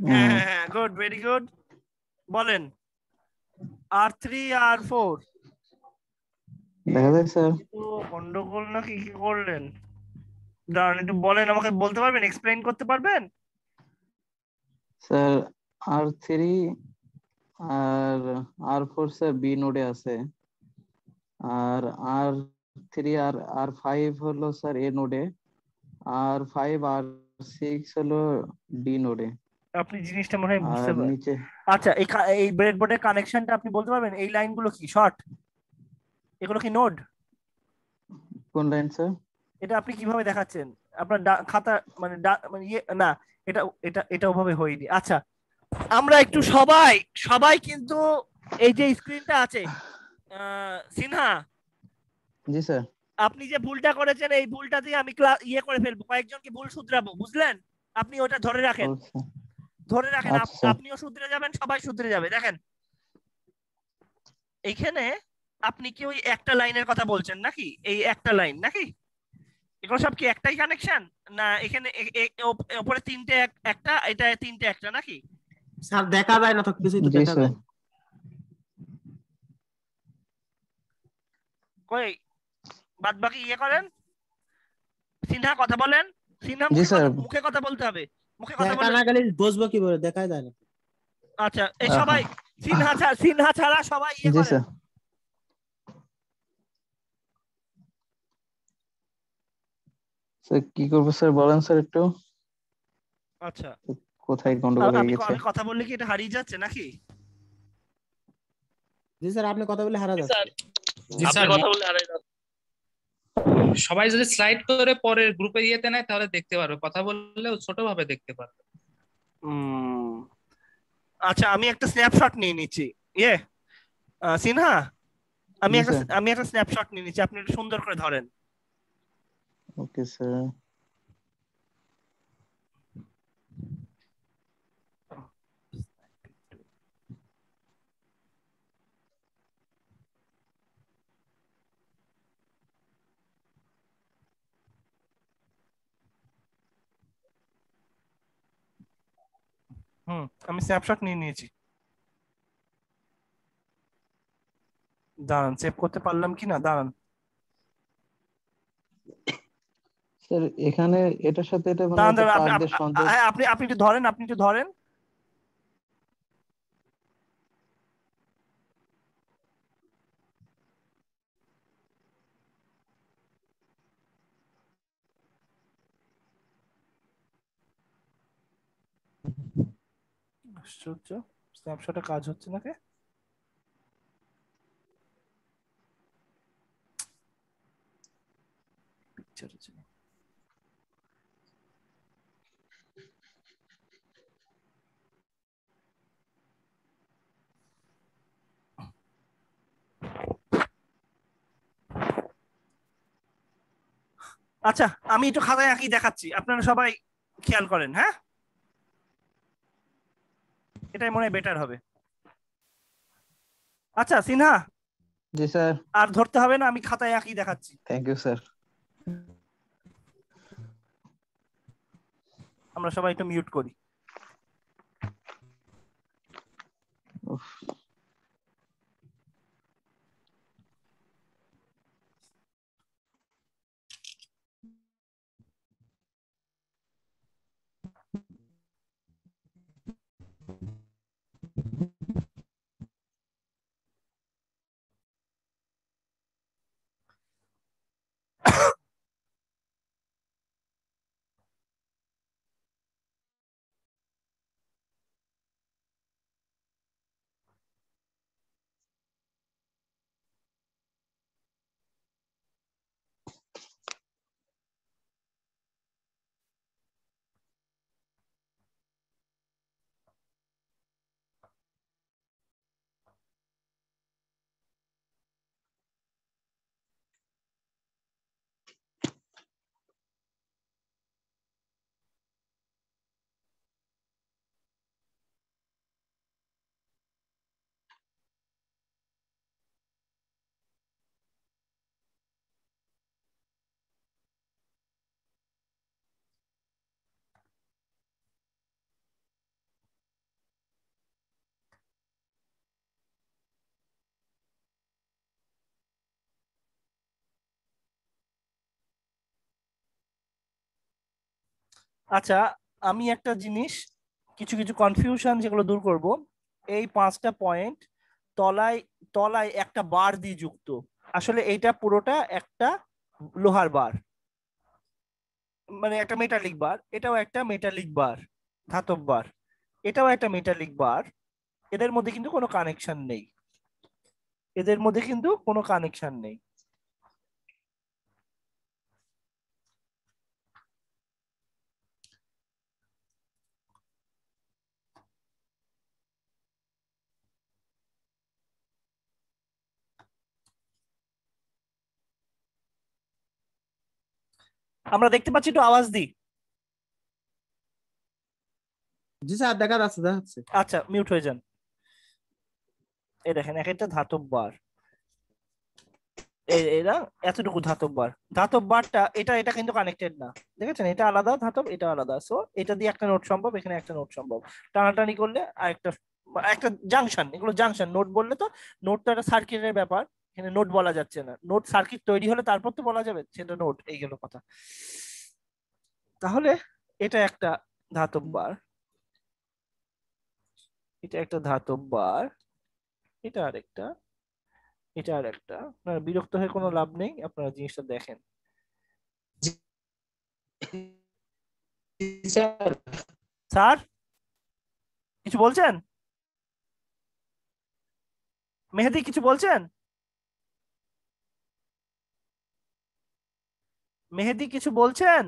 হ্যাঁ হ্যাঁ হ্যাঁ, গুড, ভেরি গুড। বলেন, R3 R4 দেখা যায় স্যার। তো গন্ডগোল না কি করলেন? দাঁড়ান, একটু বলেন, আমাকে বলতে পারবেন, এক্সপ্লেইন করতে পারবেন? স্যার R3 আর R4 স্যার বি নোডে আছে, আর R3 আর R5 হলো স্যার এ নোডে, R5 R6 হলো ডি নোডে। আপনি জিনিসটা মনে হয় বুঝতে আর পারেন। নিচে আচ্ছা, এই ব্রেডবোর্ডের কানেকশনটা আপনি বলতে পারবেন? এই লাইনগুলো কি শর্ট? এগুলো কি নোড? কোন লাইন স্যার? এটা আপনি কিভাবে দেখাচ্ছেন? আপনার খাতা মানে মানে ইয়ে না, এটা এটা এটা ওভাবে হয়নি। আচ্ছা, আমরা একটু সবাই কিন্তু এই যে স্ক্রিনটা আছে, সিনহা, জি স্যার। আপনি যে ভুলটা করেছেন এই ভুলটা দিয়ে আমি ইয়ে করে ফেলবো, কয়েকজনকে ভুল শুধরাবো, বুঝলেন? আপনি ওটা ধরে রাখেন, আচ্ছা। আপনিও শুধরে যাবেন, সবাই শুধরে যাবে। দেখেন, এইখানে আপনি কি ওই একটা লাইনের কথা বলছেন নাকি? এই একটা লাইন নাকি? এগুলো সব কি একটাই কানেকশন, না এখানে উপরে তিনটে একটা, এটা তিনটে একটা নাকি? স্যার দেখা যায় না তো, কিছুই তো দেখা যায় না। কই বাদ বাকি ইয়ে করেন। সিনহা কথা বলেন, সিনহা মুখে কথা বলতে হবে, মুখে কথা দেখা বলেন। না গেলে বুঝবো কি করে, দেখা যায় না। আচ্ছা, এই সবাই সিনহা ছাড়া সবাই ইয়ে জি করেন। স্যার। স্যার কি করবো স্যার, বলেন স্যার একটু। আচ্ছা, কোথায় গন্ডগোল হয়ে গেছে? আমি কথা বললে কি এটা হারিয়ে যাচ্ছে নাকি? জি স্যার, আপনি কথা বলে হারা যাচ্ছে। জি স্যার, কথা বলে হারাই যাচ্ছে। সবাই যদি স্লাইড করে পরের গ্রুপে ইয়েতে নেয় তাহলে দেখতে পারবে, কথা বললেও ছোট ভাবে দেখতে পারবে। আচ্ছা, আমি একটা স্ন্যাপশট নিয়ে নিচ্ছি। ইয়ে সিনহা, আমি একটা স্ন্যাপশট নিয়ে নিচ্ছি, আপনি একটু সুন্দর করে ধরেন। Okay sir. আমি স্ন্যাপশট নিয়ে নিয়েছি। দাঁড়ান, সেভ করতে পারলাম কিনা, দাঁড়ান। স্যার এখানে এটার সাথে এটা মানে দাঁড়ান একটা দাঁড়ান, পার্কদের সংযোগ। আপনি একটু ধরেন, আপনি একটু ধরেন। আশ্চর্য, স্ন্যাপশটে কাজ হচ্ছে নাকি? পিকচার হচ্ছে না। আচ্ছা, আমি একটু খাতায় আঁকি দেখাচ্ছি, আপনারা সবাই খেয়াল করেন। হ্যাঁ, এটাই মনে হয় বেটার হবে। আচ্ছা সিনহা, জি স্যার। আর ধরতে হবে না, আমি খাতায় একই দেখাচ্ছি। Thank you sir. আমরা সবাই একটু মিউট করি। আচ্ছা, আমি একটা জিনিস, কিছু কিছু কনফিউশন যেগুলো দূর করব। এই 5টা পয়েন্ট তলায় তলায় একটা বার দিয়ে যুক্ত। আসলে এইটা পুরোটা একটা লোহার বার, মানে একটা মেটালিক বার। এটাও একটা মেটালিক বার, ধাতব বার। এটাও একটা মেটালিক বার। এদের মধ্যে কিন্তু কোনো কানেকশন নেই, এদের মধ্যে কিন্তু কোনো কানেকশন নেই। আমরা দেখতে পাচ্ছি, একটু আওয়াজ দিই। জি স্যার, দেখা যাচ্ছে দেখাচ্ছে। আচ্ছা, মিউট হয়ে যান। এই দেখেন, এক একটা ধাতব বার, এরা এতটুকু ধাতব বার। ধাতব বারটা এটা এটা কিন্তু কানেক্টেড না, দেখেছেন? এটা আলাদা ধাতব, এটা আলাদা। সো এটা দিয়ে একটা নোট সম্ভব, এখানে একটা নোট সম্ভব। টানাটানি করলে আর একটা একটা জাংশন, এগুলো জাংশন। নোট বললে তো, নোট তো একটা সার্কিটের ব্যাপার, এখানে নোট বলা যাচ্ছে না। নোট সার্কিট তৈরি হলে তারপর তো বলা যাবে সেটা নোট, এই গেল কথা। তাহলে এটা একটা ধাতব বার, এটা একটা ধাতব বার, এটা আরেকটা, এটা আরেকটা। আপনারা বিরক্ত হয়ে কোনো লাভ নেই, আপনারা জিনিসটা দেখেন। স্যার কিছু বলছেন? মেহেদি কিছু বলছেন? মেহেদি কিছু বলছেন?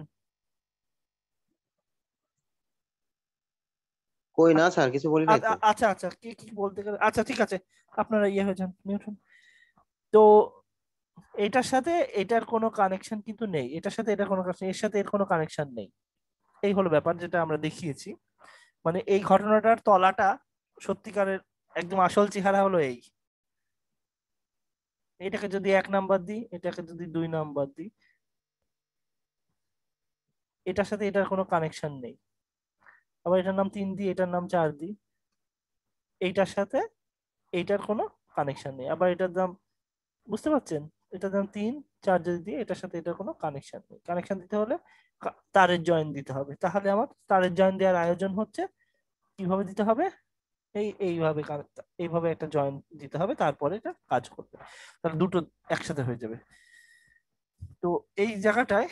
কই না স্যার, কিছু বলি নাই তো। আচ্ছা আচ্ছা, কি কি বলতে গেলে, আচ্ছা ঠিক আছে, আপনারা ইয়ে হয়ে যান, মিউট হন। তো এটার সাথে এটার কোনো কানেকশন কিন্তু নেই, এটার সাথে এটার কোনো কানেকশন, এর সাথে এর কোনো কানেকশন নেই। এই হলো ব্যাপার যেটা আমরা দেখিয়েছি। মানে এই ঘটনাটার তলাটা সত্যিকারের একদম আসল চেহারা হলো এই। এটাকে যদি 1 নাম্বার দিই, এটাকে যদি 2 নাম্বার দিই, এটার সাথে এটার কোনো কানেকশন নেই। আবার এটার নাম 3 দিই, এটার নাম 4 দিই, এইটার সাথে এইটার কোনো কানেকশন নেই। আবার এটার দাম, বুঝতে পারছেন? এটার দাম 3 4 যদি দিই, এটার সাথে এটার কোনো কানেকশন নেই। কানেকশন দিতে হলে তারের জয়েন দিতে হবে। তাহলে আমার তারের জয়েন দেওয়ার আয়োজন হচ্ছে কিভাবে দিতে হবে, এইভাবে এইভাবে একটা জয়েন দিতে হবে, তারপরে এটা কাজ করবে। তাহলে দুটো একসাথে হয়ে যাবে। তো এই জায়গাটায়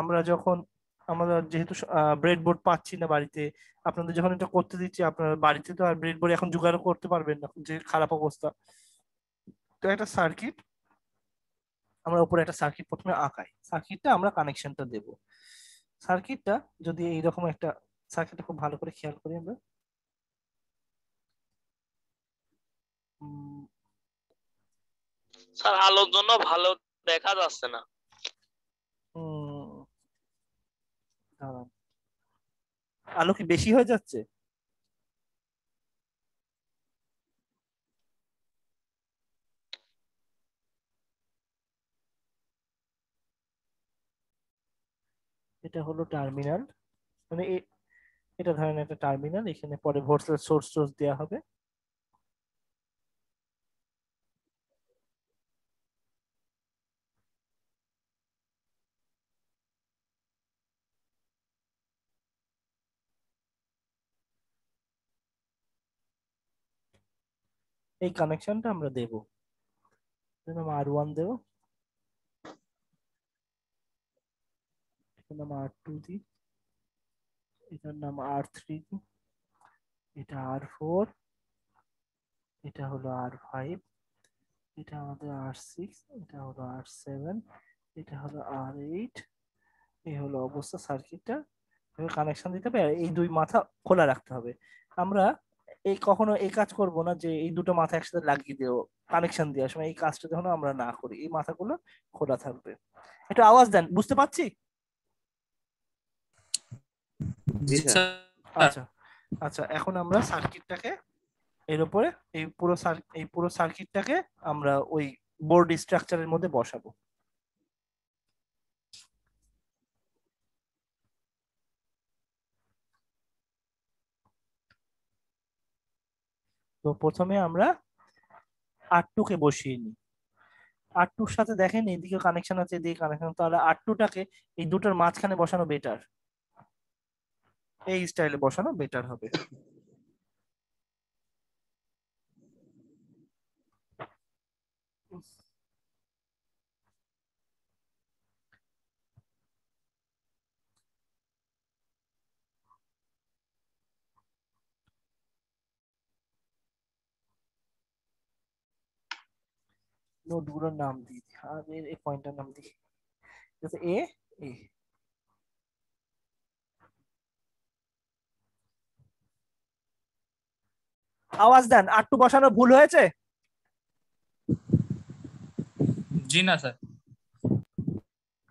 আমরা যখন, আমরা যেহেতু ব্রেডবোর্ড পাচ্ছি না বাড়িতে, আপনাদের যখন এটা করতে দিচ্ছি, আপনারা বাড়িতে তো আর ব্রেডবোর্ড এখন জোগাড় করতে পারবেন না, যে খারাপ অবস্থা। তো একটা সার্কিট, আমরা উপরে একটা সার্কিট প্রথমে আঁকাই, সার্কিটটা আমরা কানেকশনটা দেব। সার্কিটটা যদি এইরকম একটা, সার্কিটটা খুব ভালো করে খেয়াল করি আমরা। স্যার আলোর জন্য ভালো দেখা যাচ্ছে না। দাঁড়ান, আলো কি বেশি হয়ে যাচ্ছে? এটা হলো টার্মিনাল, মানে এটা ধরেন একটা টার্মিনাল, এখানে পরে ভোল্টেজ সোর্স দেওয়া হবে। এই কানেকশনটা আমরা দেব, R1 দেব, এটার নাম R2 দিই, এটার নাম R3 দিই, এটা R4, এটা হলো R5, এটা আমাদের R6, এটা হলো R7, এটা হলো R8। এই হলো অবস্থা সার্কিটটা, কানেকশন দিতে হবে। এই দুই মাথা খোলা রাখতে হবে। আমরা কখনো এই কাজ করব না যে এই দুটো মাথা একসাথে লাগিয়ে দেবো কানেকশন দেওয়ার সময়, এই কাজটা যখন আমরা না করি, এই মাথাগুলো খোলা থাকবে। একটু আওয়াজ দেন, বুঝতে পারছি? আচ্ছা আচ্ছা, এখন আমরা সার্কিটটাকে এর উপরে এই পুরো সার্কিটটাকে আমরা ওই বোর্ড স্ট্রাকচারের মধ্যে বসাবো। তো প্রথমে আমরা R2 কে বসিয়ে নিই। R2 এর সাথে দেখেন এদিকে কানেকশন আছে, এদিকে কানেকশন, তাহলে R2টাকে এই দুটোর মাঝখানে বসানো বেটার, এই স্টাইলে বসানো বেটার হবে। নোটগুলোর নাম দিই, আর এই পয়েন্টের নাম দিই, এ এ। আওয়াজ দেন, R2 বসানো ভুল হয়েছে? জি না স্যার।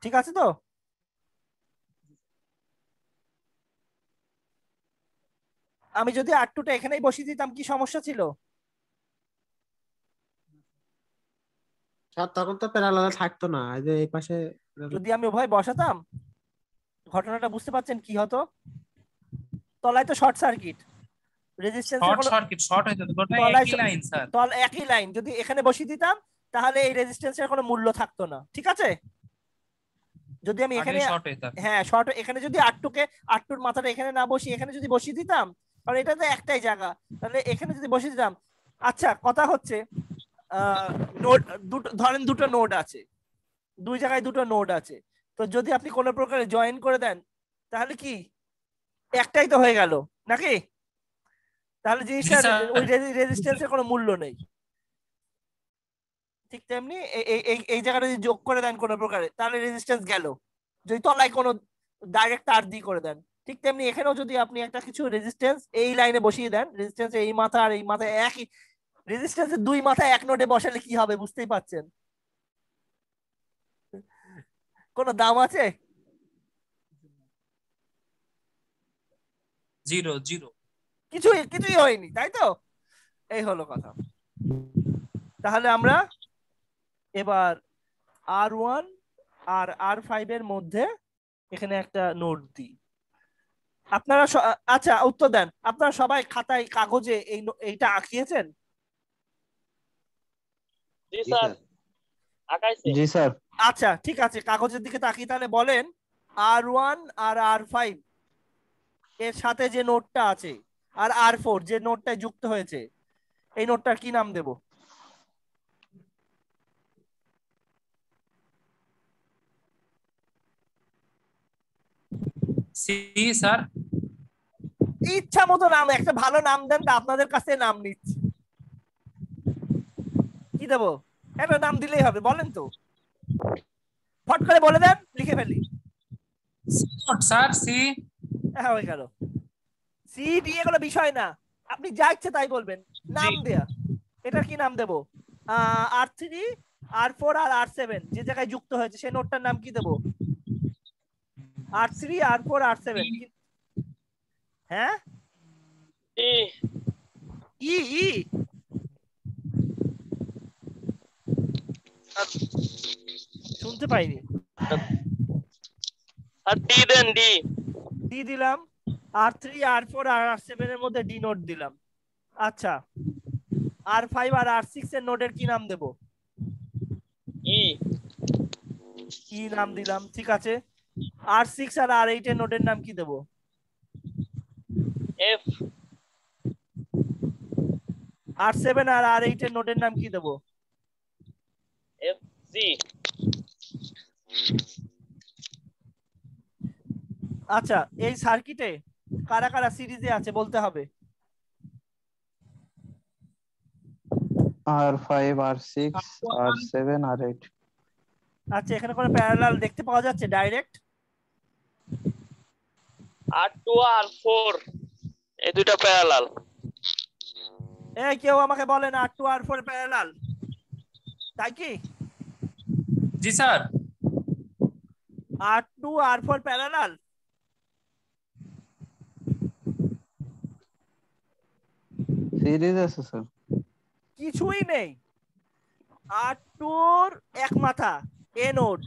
ঠিক আছে তো? আমি যদি R2টা এখানেই বসিয়ে দিতাম কি সমস্যা ছিল? স্যার তখন তো প্যারালাল থাকতো না, এই যে এই পাশে যদি আমি উভয় বসাতাম, ঘটনাটা বুঝতে পারছেন কি হতো? তলায় তো শর্ট সার্কিট, রেজিস্ট্যান্সের কোনো শর্ট হয়ে যেত, গোটা তলায় একই লাইন স্যার। একই লাইন, যদি এখানে বসিয়ে দিতাম তাহলে এই রেজিস্ট্যান্সের কোনো মূল্য থাকতো না, ঠিক আছে? যদি আমি এখানে শর্ট হয়ে থাকতো। হ্যাঁ শর্ট, এখানে যদি R2-র মাথাটা এখানে না বসিয়ে এখানে যদি বসিয়ে দিতাম, কারণ এটা তো একটাই জায়গা, তাহলে এখানে যদি বসিয়ে দিতাম। আচ্ছা, কথা হচ্ছে নোড ধরেন দুটো নোড আছে, দুই জায়গায় দুটো নোড আছে, তো যদি আপনি কোনো প্রকারে জয়েন করে দেন তাহলে কি একটাই তো হয়ে গেল নাকি? তাহলে জিনিসটা ওই রেজিস্ট্যান্সের কোনো মূল্য নেই। ঠিক তেমনি এই জায়গাটা যদি যোগ করে দেন কোনো প্রকারে, তাহলে রেজিস্ট্যান্স গেল, যদি তলায় কোনো ডাইরেক্ট তার দিয়ে করে দেন। ঠিক তেমনি এখানেও যদি আপনি একটা কিছু রেজিস্ট্যান্স এই লাইনে বসিয়ে দেন, রেজিস্ট্যান্স এই মাথা আর এই মাথা একই, রেজিস্ট্যান্সের দুই মাথা এক নোডে বসালে কি হবে বুঝতেই পাচ্ছেন? কোনো দাম আছে? জিরো জিরো, কিছুই হয়নি, তাই তো? এই হলো কথা। তাহলে আমরা এবার R1 আর R5 এর মধ্যে এখানে একটা নোট দিই। আপনারা আচ্ছা উত্তর দেন, আপনারা সবাই খাতায় কাগজে এইটা আঁকিয়েছেন? জি স্যার, আঁকাইছে। জি স্যার। আচ্ছা ঠিক আছে, কাগজের দিকে তাকিয়ে তাহলে বলেন R1 আর R5 এর সাথে যে নোটটা আছে আর R4 যে নোটটায় যুক্ত হয়েছে, এই নোটটার কি নাম দেব? C sir. ইচ্ছা মতো নাম, একটা ভালো নাম দেন, আপনাদের কাছে নাম নিচ্ছি। কি দেবো? একটা নাম দিলেই হবে, বলেন তো, ফট করে বলে দেন, লিখে ফেলি। Sir C. হ্যাঁ হয়ে গেল। সি দিয়ে কোনো বিষয় না, আপনি যা ইচ্ছে তাই বলবেন, নাম দেয়া। এটার কি নাম দেব? R3, R4 আর R7 যে জায়গায় যুক্ত হয়েছে সেই নোটটার নাম কি দেব? R3, R4, R7। হ্যাঁ ই ই ই শুনতে পাইনি। আর ডি দেন, ডি। ডি দিলাম, R3 R4 আর R7 এর মধ্যে ডি নোড দিলাম। আচ্ছা, R5 আর R6 এর নোডের কি নাম দেব? ই। ই নাম দিলাম, ঠিক আছে। R6 আর R8 এর নোডের নাম কি দেব? এফ। R7 আর R8 এর নোডের নাম কি দেব? F C. আচ্ছা, এই সার্কিটে কারা কারা সিরিজে আছে বলতে হবে। R5 R6 R7 R8 আচ্ছা, এখানে কোনো প্যারালাল দেখতে পাওয়া যাচ্ছে ডাইরেক্ট? R2 R4 এই দুইটা প্যারালাল। এই কেউ আমাকে বলেন R2 R4 প্যারালাল, তাই কি? জি sir. R2 R4 parallel? Series আছে স্যার। কিছুই নেই। R2 এর এক মাথা এ নোড,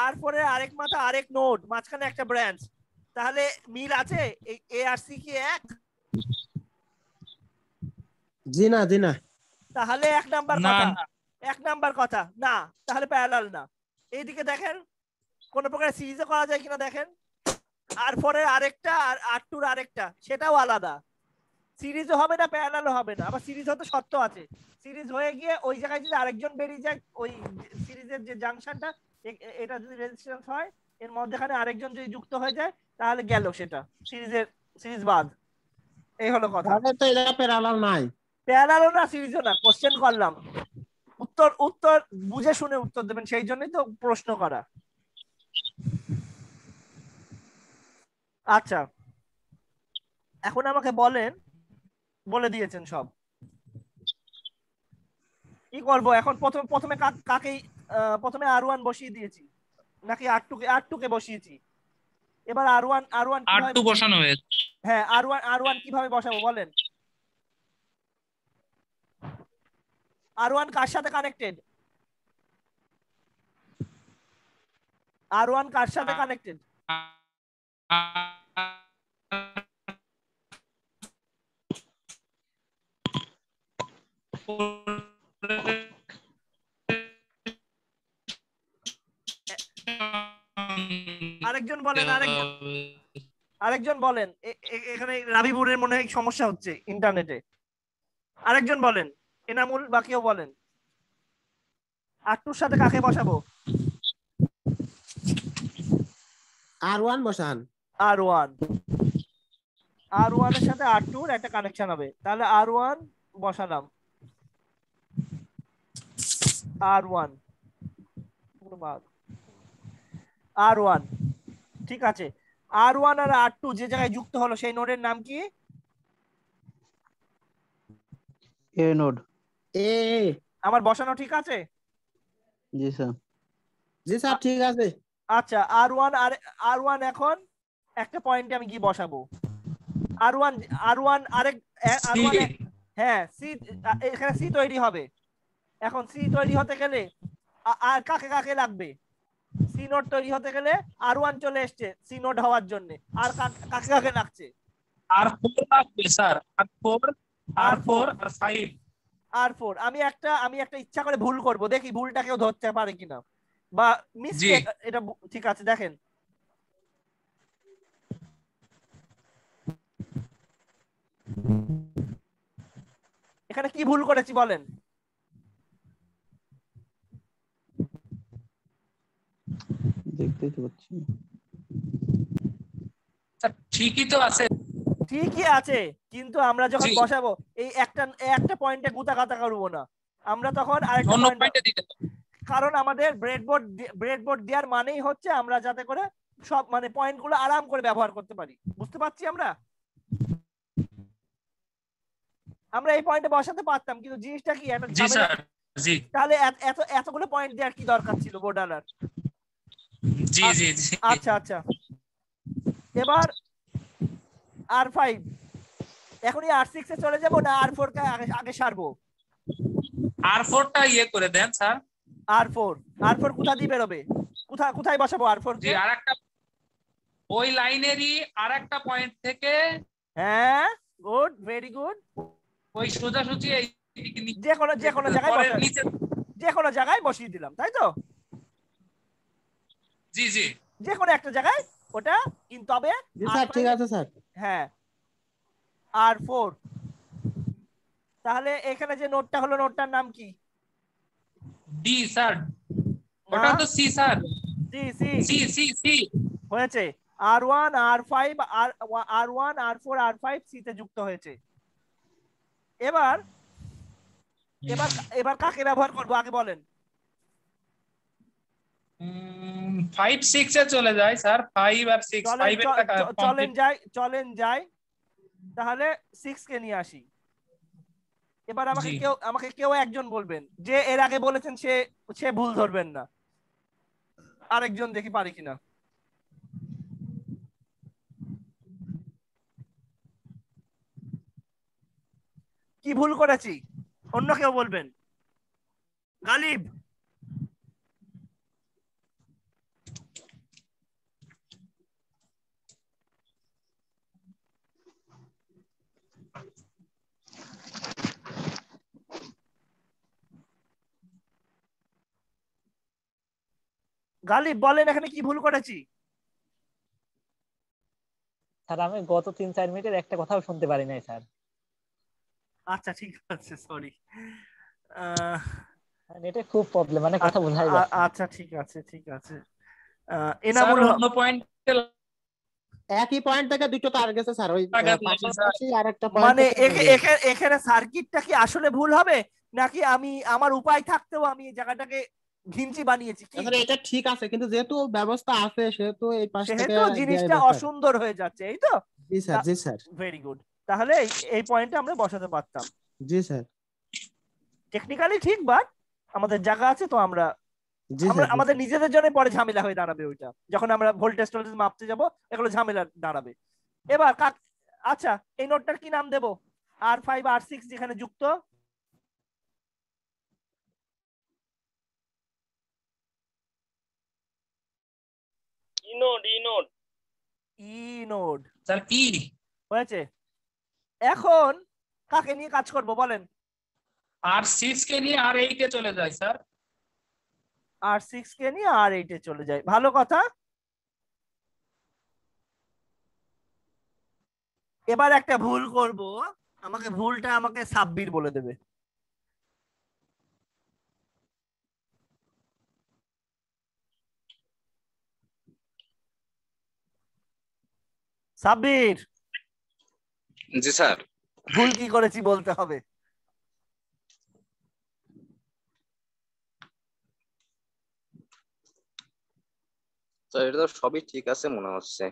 R4 এর আরেক মাথা আরেক নোড, মাঝখানে একটা ব্রাঞ্চ। তাহলে মিল আছে? এই এ আর সি কি এক? জি না জি না। তাহলে এক নাম্বার না, কথা, না। এক নাম্বার কথা না, তাহলে প্যারালাল না। এইদিকে দেখেন কোন প্রকার সিরিজে করা যায় কিনা দেখেন। R4 এর আরেকটা আর R2 এর আরেকটা, সেটাও আলাদা। সিরিজও হবে না, প্যারালালও হবে না। আবার সিরিজ হতে শর্ত আছে, সিরিজ হয়ে গিয়ে ওই জায়গায় যদি আরেকজন বেরিয়ে যায়, ওই সিরিজের যে জাংশনটা এটা যদি রেজিস্ট্যান্স হয়, এর মধ্যখানে আরেকজন যদি যুক্ত হয়ে যায়, তাহলে গেল সেটা সিরিজ বাদ। এই হলো কথা। তাহলে তো এটা প্যারালাল নাই। প্যারালালও না, সিরিজও না। কোশ্চেন করলাম, উত্তর বুঝে শুনে উত্তর দেবেন, সেই জন্যই তো প্রশ্ন করা। আচ্ছা, এখন আমাকে বলেন, বলে দিয়েছেন সব, কি করব এখন? প্রথমে কাকে প্রথমে R1 বসিয়ে দিয়েছি নাকি R2 কে বসিয়েছি? এবার R1 R2 বসানো হয়েছে। হ্যাঁ, R1 কিভাবে বসাবো বলেন? R1 কার সাথে কানেক্টেড? R1 কার সাথে কানেক্টেড? আরেকজন বলেন, আরেকজন বলেন। এখানে রাবিবুরের মনে হয় সমস্যা হচ্ছে ইন্টারনেটে। আরেকজন বলেন, এনামুল বা কেউ বলেন, R2 এর সাথে কাকে বসাবো? R1 বসান। R1 এর সাথে R2 এর একটা কানেকশন হবে, তাহলে R1 বসালাম। R1 ঠিক আছে। R1 আর R2 যে জায়গায় যুক্ত হলো সেই নোডের নাম কি? এ নোড। এ। আমার বসানো ঠিক আছে? জি স্যার। জি স্যার ঠিক আছে। আচ্ছা, R1 এখন একটা পয়েন্টে আমি কি বসাবো? R1 আরেক R1 হ্যাঁ, সি, এখানে সি তৈরি হবে। এখন সি তৈরি হতে গেলে আর কাকে কাকে লাগবে? সি নোড তৈরি হতে গেলে R1 চলে এসছে সি নোড হওয়ার জন্য, আর কাকে কাকে লাগছে? R4 লাগবে স্যার, R4 আর 5। R4 আমি একটা ইচ্ছা করে ভুল করব, দেখি ভুলটা কেউ ধরতে পারে কিনা, বা মিস্টেক এটা ঠিক আছে। দেখেন, এখানে কি ভুল করেছি বলেন? দেখতেই তো পাচ্ছি। ঠিকই তো আছে। ঠিকই আছে, কিন্তু আমরা যখন বসাবো এই একটা পয়েন্টে গুতাগাতা করবো না, আমরা তখন আরেকটা পয়েন্টে দিতে হবে। কারণ আমাদের ব্রেডবোর্ড দেওয়ার মানেই হচ্ছে আমরা যাতে করে সব মানে পয়েন্টগুলো আরাম করে ব্যবহার করতে পারি। বুঝতে পারছি আমরা এই পয়েন্টে বসাতে পারতাম, কিন্তু জিনিসটা কি একটা ঝামেলা। তাহলে এতগুলো পয়েন্ট দেওয়ার কি দরকার ছিল বোর্ডালার? জি জি জি। আচ্ছা, এবার R5 এখনই R6 এ চলে যাব না R4 কে আগে সারবো? R4 টা ইয়ে করে দেন স্যার। R4 কোথা দিয়ে বেরোবে? কোথায় বসাবো R4 কে? ওই লাইনেরই আর একটা পয়েন্ট থেকে হ্যাঁ, গুড, ভেরি গুড। ওই সোজাসুজি এই যে কোনো জায়গায় পরের নিচে, যে কোনো জায়গায় বসিয়ে দিলাম, তাই তো? জি জি, যে কোনো একটা জায়গায় ওটা, কিন্তু তবে জি স্যার ঠিক আছে স্যার। হ্যাঁ, R4। তাহলে এখানে যে নোটটা হলো, নোটটার নাম কি? ডি স্যার, ওটা তো C sir. C C C C C হয়েছে। R1 R5 R1 R4 R5 C তে যুক্ত হয়েছে। এবার এবার এবার কাকে ব্যবহার করব আগে বলেন। 5 6 এ চলে যায় স্যার, 5 আর 6, 5 এর টাকা চলেন যাই, তাহলে 6 কে নিয়ে আসি। এবার আমাকে কেউ একজন বলবেন যে এর আগে বলেছেন, সে ভুল ধরবেন না। আরেকজন দেখি পারি কিনা। কি ভুল করেছি অন্য কেউ বলবেন। গালিব, গালিব বলেন এখানে কি ভুল করেছি। স্যার আমি গত 3-4 মিনিটের একটা কথাও শুনতে পারি নাই স্যার। আচ্ছা ঠিক আছে, সরি। নেটে খুব প্রবলেম, মানে কথা বোঝাই যাচ্ছে না। আচ্ছা ঠিক আছে ঠিক আছে। এনামুল অন্য পয়েন্টে একই পয়েন্ট থেকে দুটো তার গেছে স্যার, ওই পাশাপাশি আরেকটা মানে পয়েন্ট। এখানে সার্কিটটা কি আসলে ভুল হবে, নাকি আমার উপায় থাকতেও আমি এই জায়গাটাকে ঘিঞ্চি বানিয়েছি? কি স্যার এটা ঠিক আছে, কিন্তু যেহেতু ব্যবস্থা আছে সেহেতু এই পাশ থেকে সেহেতু জিনিসটা অসুন্দর হয়ে যাচ্ছে, এই তো? জি স্যার, জি স্যার। Very good. তাহলে এই পয়েন্টে আমরা বসাতে পারতাম। জি স্যার। টেকনিক্যালি ঠিক, বাট আমাদের জায়গা আছে তো, আমরা জি স্যার। আমাদের নিজেদের জন্য পরে ঝামেলা হয়ে দাঁড়াবে ওইটা, যখন আমরা ভোল্টেজ টোল্টেজ মাপতে যাব, এগুলো ঝামেলা দাঁড়াবে। এবার আচ্ছা, এই নোটটার কি নাম দেব? R5 R6 যেখানে যুক্ত। ই নোড স্যার কি হয়েছে। এখন কাকে নিয়ে কাজ করব বলেন। R6 কে নিয়ে R8 এ চলে যায় স্যার। R6 কে নিয়ে R8 এ চলে যায়, ভালো কথা। এবার একটা ভুল করব, ভুলটা আমাকে সাব্বির বলে দেবে। সাব্বির, জি স্যার। ভুল কি করেছি বলতে হবে। স্যার এটা তো সবই ঠিক আছে মনে হচ্ছে।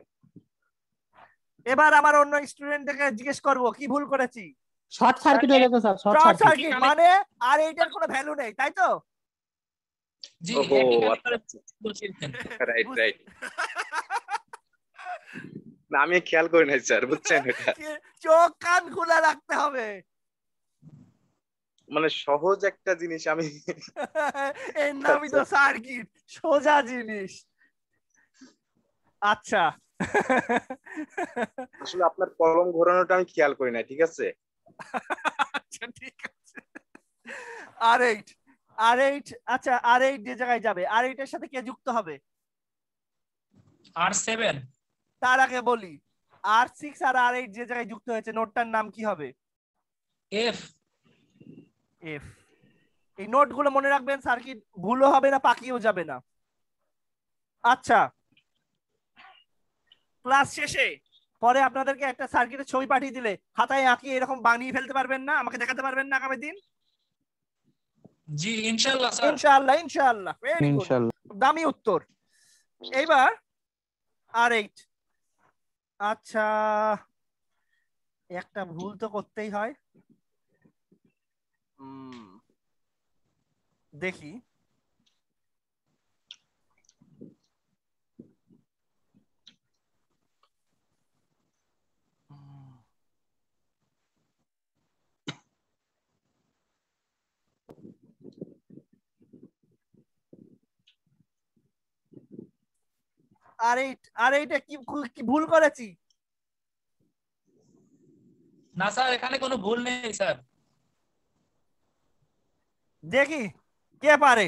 এবার আমার অন্য স্টুডেন্টকে জিজ্ঞেস করব কি ভুল করেছি। শর্ট সার্কিট হয়ে গেছে স্যার, শর্ট সার্কিট মানে আর এইটার কোনো ভ্যালু নেই, তাই তো? জি, রাইট রাইট। না আমি খেয়াল করি নাই স্যার, বুঝছেন? এটা চোখ কান খোলা রাখতে হবে, মানে সহজ একটা জিনিস আমি এর নামই তো সার্কিট, সোজা জিনিস। আচ্ছা আসলে আপনার কলম ঘোরানোটা আমি খেয়াল করি না, ঠিক আছে? আচ্ছা ঠিক আছে। R8 আচ্ছা, R8 যে জায়গায় যাবে, R8 এর সাথে কে যুক্ত হবে? R7। তার আগে বলি, R6 আর R8 যে জায়গায় যুক্ত হয়েছে, নোটটার নাম কি হবে? F। এই নোটগুলো মনে রাখবেন, সার্কিট ভুলও হবে না, পাকিয়েও যাবে না। আচ্ছা, ক্লাস শেষে পরে আপনাদেরকে একটা সার্কিটের ছবি পাঠিয়ে দিলে খাতায় আঁকিয়ে এরকম বানিয়ে ফেলতে পারবেন না? আমাকে দেখাতে পারবেন না আগামী দিন? জি ইনশাআল্লাহ স্যার। ইনশাআল্লাহ ভেরি গুড, ইনশাআল্লাহ। দামি উত্তর। এইবার R8। আচ্ছা, একটা ভুল তো করতেই হয়। দেখি, আরে এটা কি কি ভুল করেছি? না স্যার, এখানে কোনো ভুল নেই স্যার। দেখি কে পারে।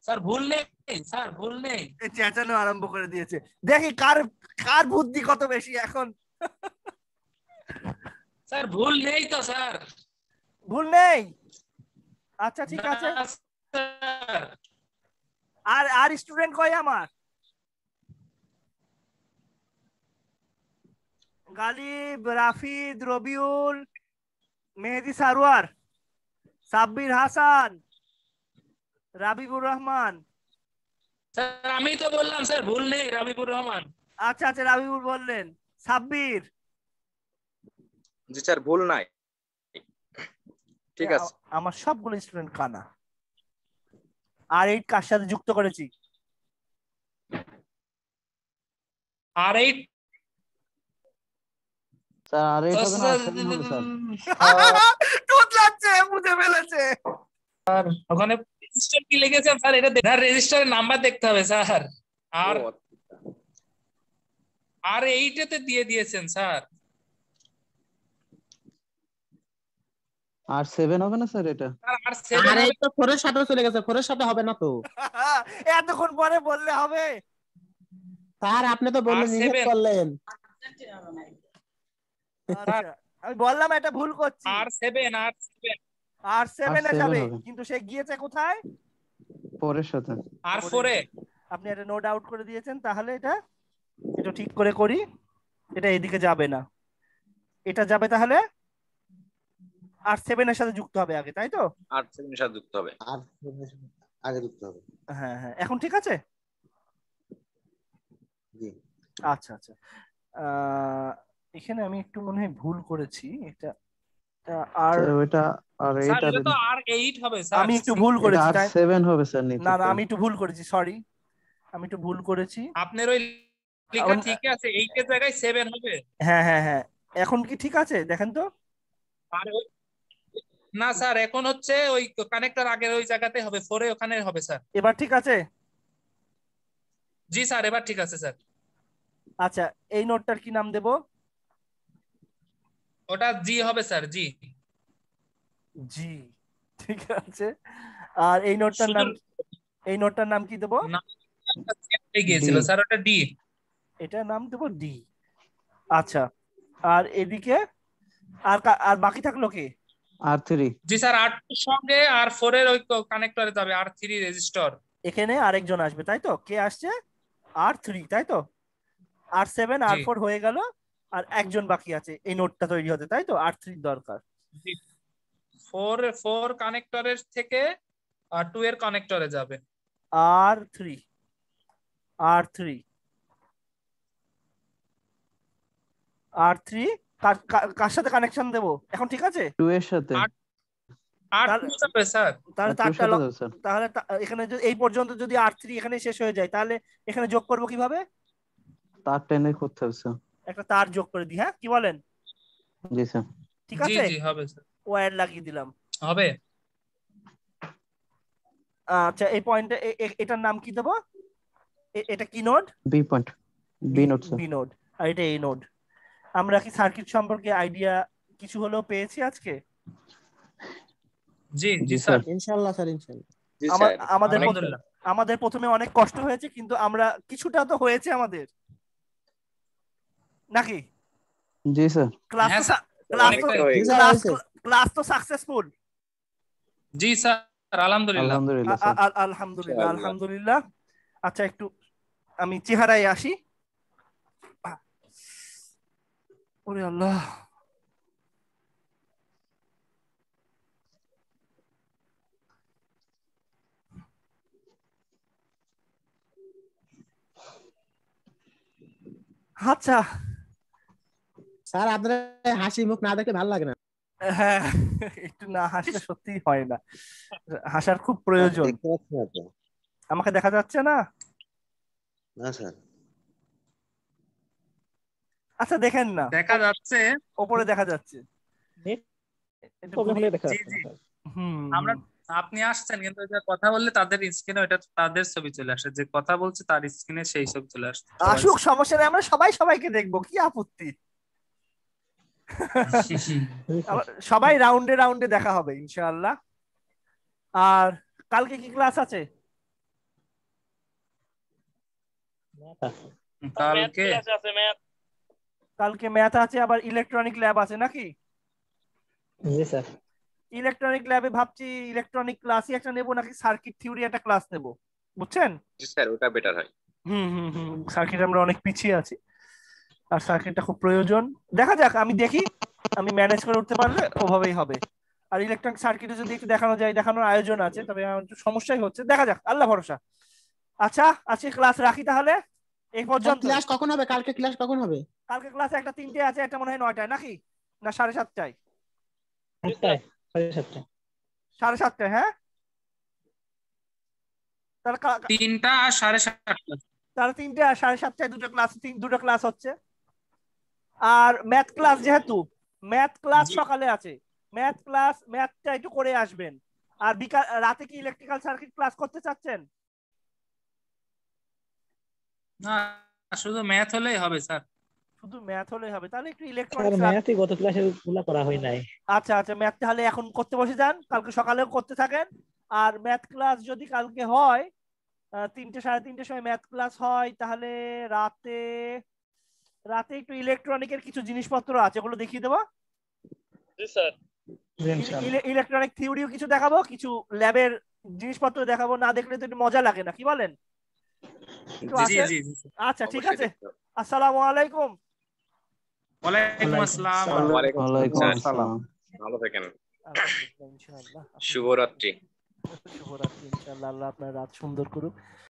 স্যার ভুল নেই, স্যার ভুল নেই। চেঁচানো আরম্ভ করে দিয়েছে। দেখি কার কার বুদ্ধি কত বেশি এখন। স্যার ভুল নেই তো স্যার। ভুল নেই? আচ্ছা ঠিক আছে। না, স্যার। আর স্টুডেন্ট কই আমার? গালিব, রাফিদ, রবিউল, মেহেদি সারোয়ার, সাব্বির হাসান, রাবিবুর রহমান। স্যার আমি তো বললাম স্যার ভুল নেই, রাবিবুর রহমান। আচ্ছা আচ্ছা, রাবিবুর বললেন। সাব্বির? জি স্যার, ভুল নাই। ঠিক আছে। আমার সবগুলো স্টুডেন্ট কানা। আর এই কার সাথে যুক্ত করেছি? আর এই স্যার আর এইট হবে না, সেভেন হবে স্যার। তোতলাচ্ছে, বুঝে ফেলেছে। স্যার ওখানে রেজিস্টার কি লিখেছেন স্যার? এটা রেজিস্টারের নাম্বার দেখতে হবে স্যার। আর এইটাতে দিয়ে দিয়েছেন স্যার। আর সেভেন হবে না স্যার এটা? আর সেভেন আরে এই তো 4 এর সাথে চলে গেছে, 4 এর সাথে হবে না তো এতক্ষণ পরে বললে হবে? স্যার আপনি তো বললেন, নিষেধ করলেন। আচ্ছা, আমি বললাম এটা ভুল করছি। আর সেভেন আর 7 এ যাবে, হবে। কিন্তু সে গিয়েছে কোথায়? 4 এর সাথে। আর 4 এ। আপনি এটা নোট আউট করে দিয়েছেন, তাহলে এটা ঠিক করে করি। এটা এদিকে যাবে না, এটা যাবে তাহলে আর 7 এর সাথে যুক্ত হবে আগে, তাই তো? আর 7 এর সাথে যুক্ত হবে। আর আগে যুক্ত হবে। হ্যাঁ হ্যাঁ, এখন ঠিক আছে। জি আচ্ছা আচ্ছা, এখানে আমি একটু মনে হয় ভুল করেছি। এটা আর ওইটা আর স্যার 8 এটা তো আর 8 হবে স্যার। আমি একটু ভুল করেছি। আর 7 হবে স্যার নিচে। না না, আমি একটু ভুল করেছি, সরি, আমি একটু ভুল করেছি। আপনার ওই লেখা ঠিক আছে, 8 এর জায়গায় 7 হবে। হ্যাঁ হ্যাঁ হ্যাঁ, এখন কি ঠিক আছে দেখেন তো? না স্যার, এখন হচ্ছে ওই কানেক্টর আগের ওই জায়গাতে হবে, 4 এ ওখানে হবে স্যার। এবার ঠিক আছে? জি স্যার, এবার ঠিক আছে স্যার। আচ্ছা, এই নোটটার কি নাম দেব? ওটা জি হবে স্যার, জি। জি, ঠিক আছে। আর এই নোটটার নাম কি দেব? গিয়েছিল স্যার, ওটা ডি। এটার নাম দেব ডি। আচ্ছা, আর এদিকে আর বাকি থাকলো কি? R3। জি স্যার, R2 এর সঙ্গে R4 এর ওই কানেক্টরে যাবে, R3 রেজিস্টার। এখানে আরেকজন আসবে, তাই তো? কে আসছে? R3, তাই তো? R7 R4 হয়ে গেল, আর একজন বাকি আছে এই নোটটা তৈরি হতে, তাই তো? R3 দরকার। 4 কানেক্টরের থেকে 2 এর কানেক্টরে যাবে। R3 কার সাথে কানেকশন দেব এখন? ঠিক আছে, 2 এর সাথে। তাহলে এখানে এই পর্যন্ত যদি R3 এখানে শেষ হয়ে যায়, তাহলে এখানে যোগ করব কিভাবে? তার টেনে করতে হবে স্যার। একটা তার যোগ করে দিই, হ্যাঁ কি বলেন? জি স্যার। ঠিক আছে, জি হবে স্যার, ওয়্যার লাগিয়ে দিলাম। হবে। আচ্ছা, এই পয়েন্টে এটার নাম কি দেব? এটা কি node? B point, B node sir. B node. আর এটা এই নোড। আমরা কি সার্কিট সম্পর্কে আইডিয়া কিছু হলেও পেয়েছি আজকে? জি জি স্যার, ইনশাআল্লাহ স্যার, ইনশাআল্লাহ। আমাদের প্রথমে অনেক কষ্ট হয়েছে, কিন্তু আমরা কিছুটা তো হয়েছে আমাদের, নাকি? জি স্যার। ক্লাস তো সাকসেসফুল। জি স্যার, আলহামদুলিল্লাহ। আলহামদুলিল্লাহ আলহামদুলিল্লাহ। আচ্ছা, একটু আমি চেহারায় আসি। ওরে আল্লাহ, আচ্ছা স্যার আপনার হাসি মুখ না দেখে ভালো লাগে না। হ্যাঁ, একটু না হাসলে সত্যি হয় না, হাসার খুব প্রয়োজন। আমাকে দেখা যাচ্ছে না? না স্যার। আচ্ছা দেখেন না, দেখা যাচ্ছে, উপরে দেখা যাচ্ছে। আমরা আপনি আসছেন কিন্তু ওই যে কথা বললে তাদের স্ক্রিনে ওটা তাদের ছবি চলে আসে, যে কথা বলছে তার স্ক্রিনে সেই ছবি চলে আসছে। আসুক, সমস্যা নেই, আমরা সবাই সবাইকে দেখবো, কি আপত্তি। সবাই রাউন্ডে রাউন্ডে দেখা হবে ইনশাআল্লাহ। আর কালকে কি ক্লাস আছে? কালকে কালকে ম্যাথ আছে, আবার ইলেকট্রনিক ল্যাব আছে নাকি? জি স্যার। ইলেকট্রনিক ল্যাবে ভাবছি ইলেকট্রনিক ক্লাসই একটা নেবো নাকি সার্কিট থিওরি একটা ক্লাস নেব, বুঝছেন? জি স্যার, ওটা বেটার হয়। সার্কিট আমরা অনেক পিছিয়ে আছি, আর সার্কিটটা খুব প্রয়োজন। দেখা যাক, আমি দেখি, আমি ম্যানেজ করে উঠতে পারলে ওভাবেই হবে। আর ইলেকট্রনিক সার্কিটে যদি একটু দেখানো যায়, দেখানোর আয়োজন আছে, তবে আমার একটু সমস্যাই হচ্ছে, দেখা যাক, আল্লাহ ভরসা। আচ্ছা, আজকে ক্লাস রাখি তাহলে এই পর্যন্ত। ক্লাস কখন হবে? কালকে ক্লাস কখন হবে? কালকে ক্লাস একটা 3টে আছে, একটা মনে হয় 9টায় নাকি, না 7:30টায়? 7:30টায়। হ্যাঁ, তাহলে 3টা আর 7:30টা। তাহলে 3টে আর 7:30টায় দুটো ক্লাস হচ্ছে। আর ম্যাথ ক্লাস, যেহেতু ম্যাথ ক্লাস সকালে আছে, ম্যাথটা একটু করে আসবেন। আর রাতে কি ইলেকট্রিক্যাল সার্কিট ক্লাস করতে চাচ্ছেন? না, শুধু ম্যাথ হলেই হবে স্যার। শুধু ম্যাথ হলেই হবে, তাহলে একটু স্যার ইলেকট্রনিক্স। ম্যাথই গত ক্লাসে গুলা করা হয় নাই। আচ্ছা আচ্ছা, ম্যাথ তাহলে এখন করতে বসে যান, কালকে সকালেও করতে থাকেন। আর ম্যাথ ক্লাস যদি কালকে হয় 3টে 3:30টার সময় ম্যাথ ক্লাস হয়, তাহলে রাতে একটু ইলেকট্রনিকের কিছু জিনিসপত্র আছে, ওগুলো দেখিয়ে দেবো। জি স্যার। ইলেকট্রনিক থিওরিও কিছু দেখাবো, কিছু ল্যাবের জিনিসপত্র দেখাবো, না দেখলে তো একটু মজা লাগে না, কি বলেন? একটু আসেন। আচ্ছা ঠিক আছে, আসসালামু আলাইকুম। ওয়ালাইকুম আসসালাম। ওয়ালাইকুম আসসালাম। ভালো থাকেন। ইনশাআল্লাহ। শুভরাত্রি। শুভরাত্রি ইনশাআল্লাহ। আল্লাহ আপনার রাত সুন্দর করুক।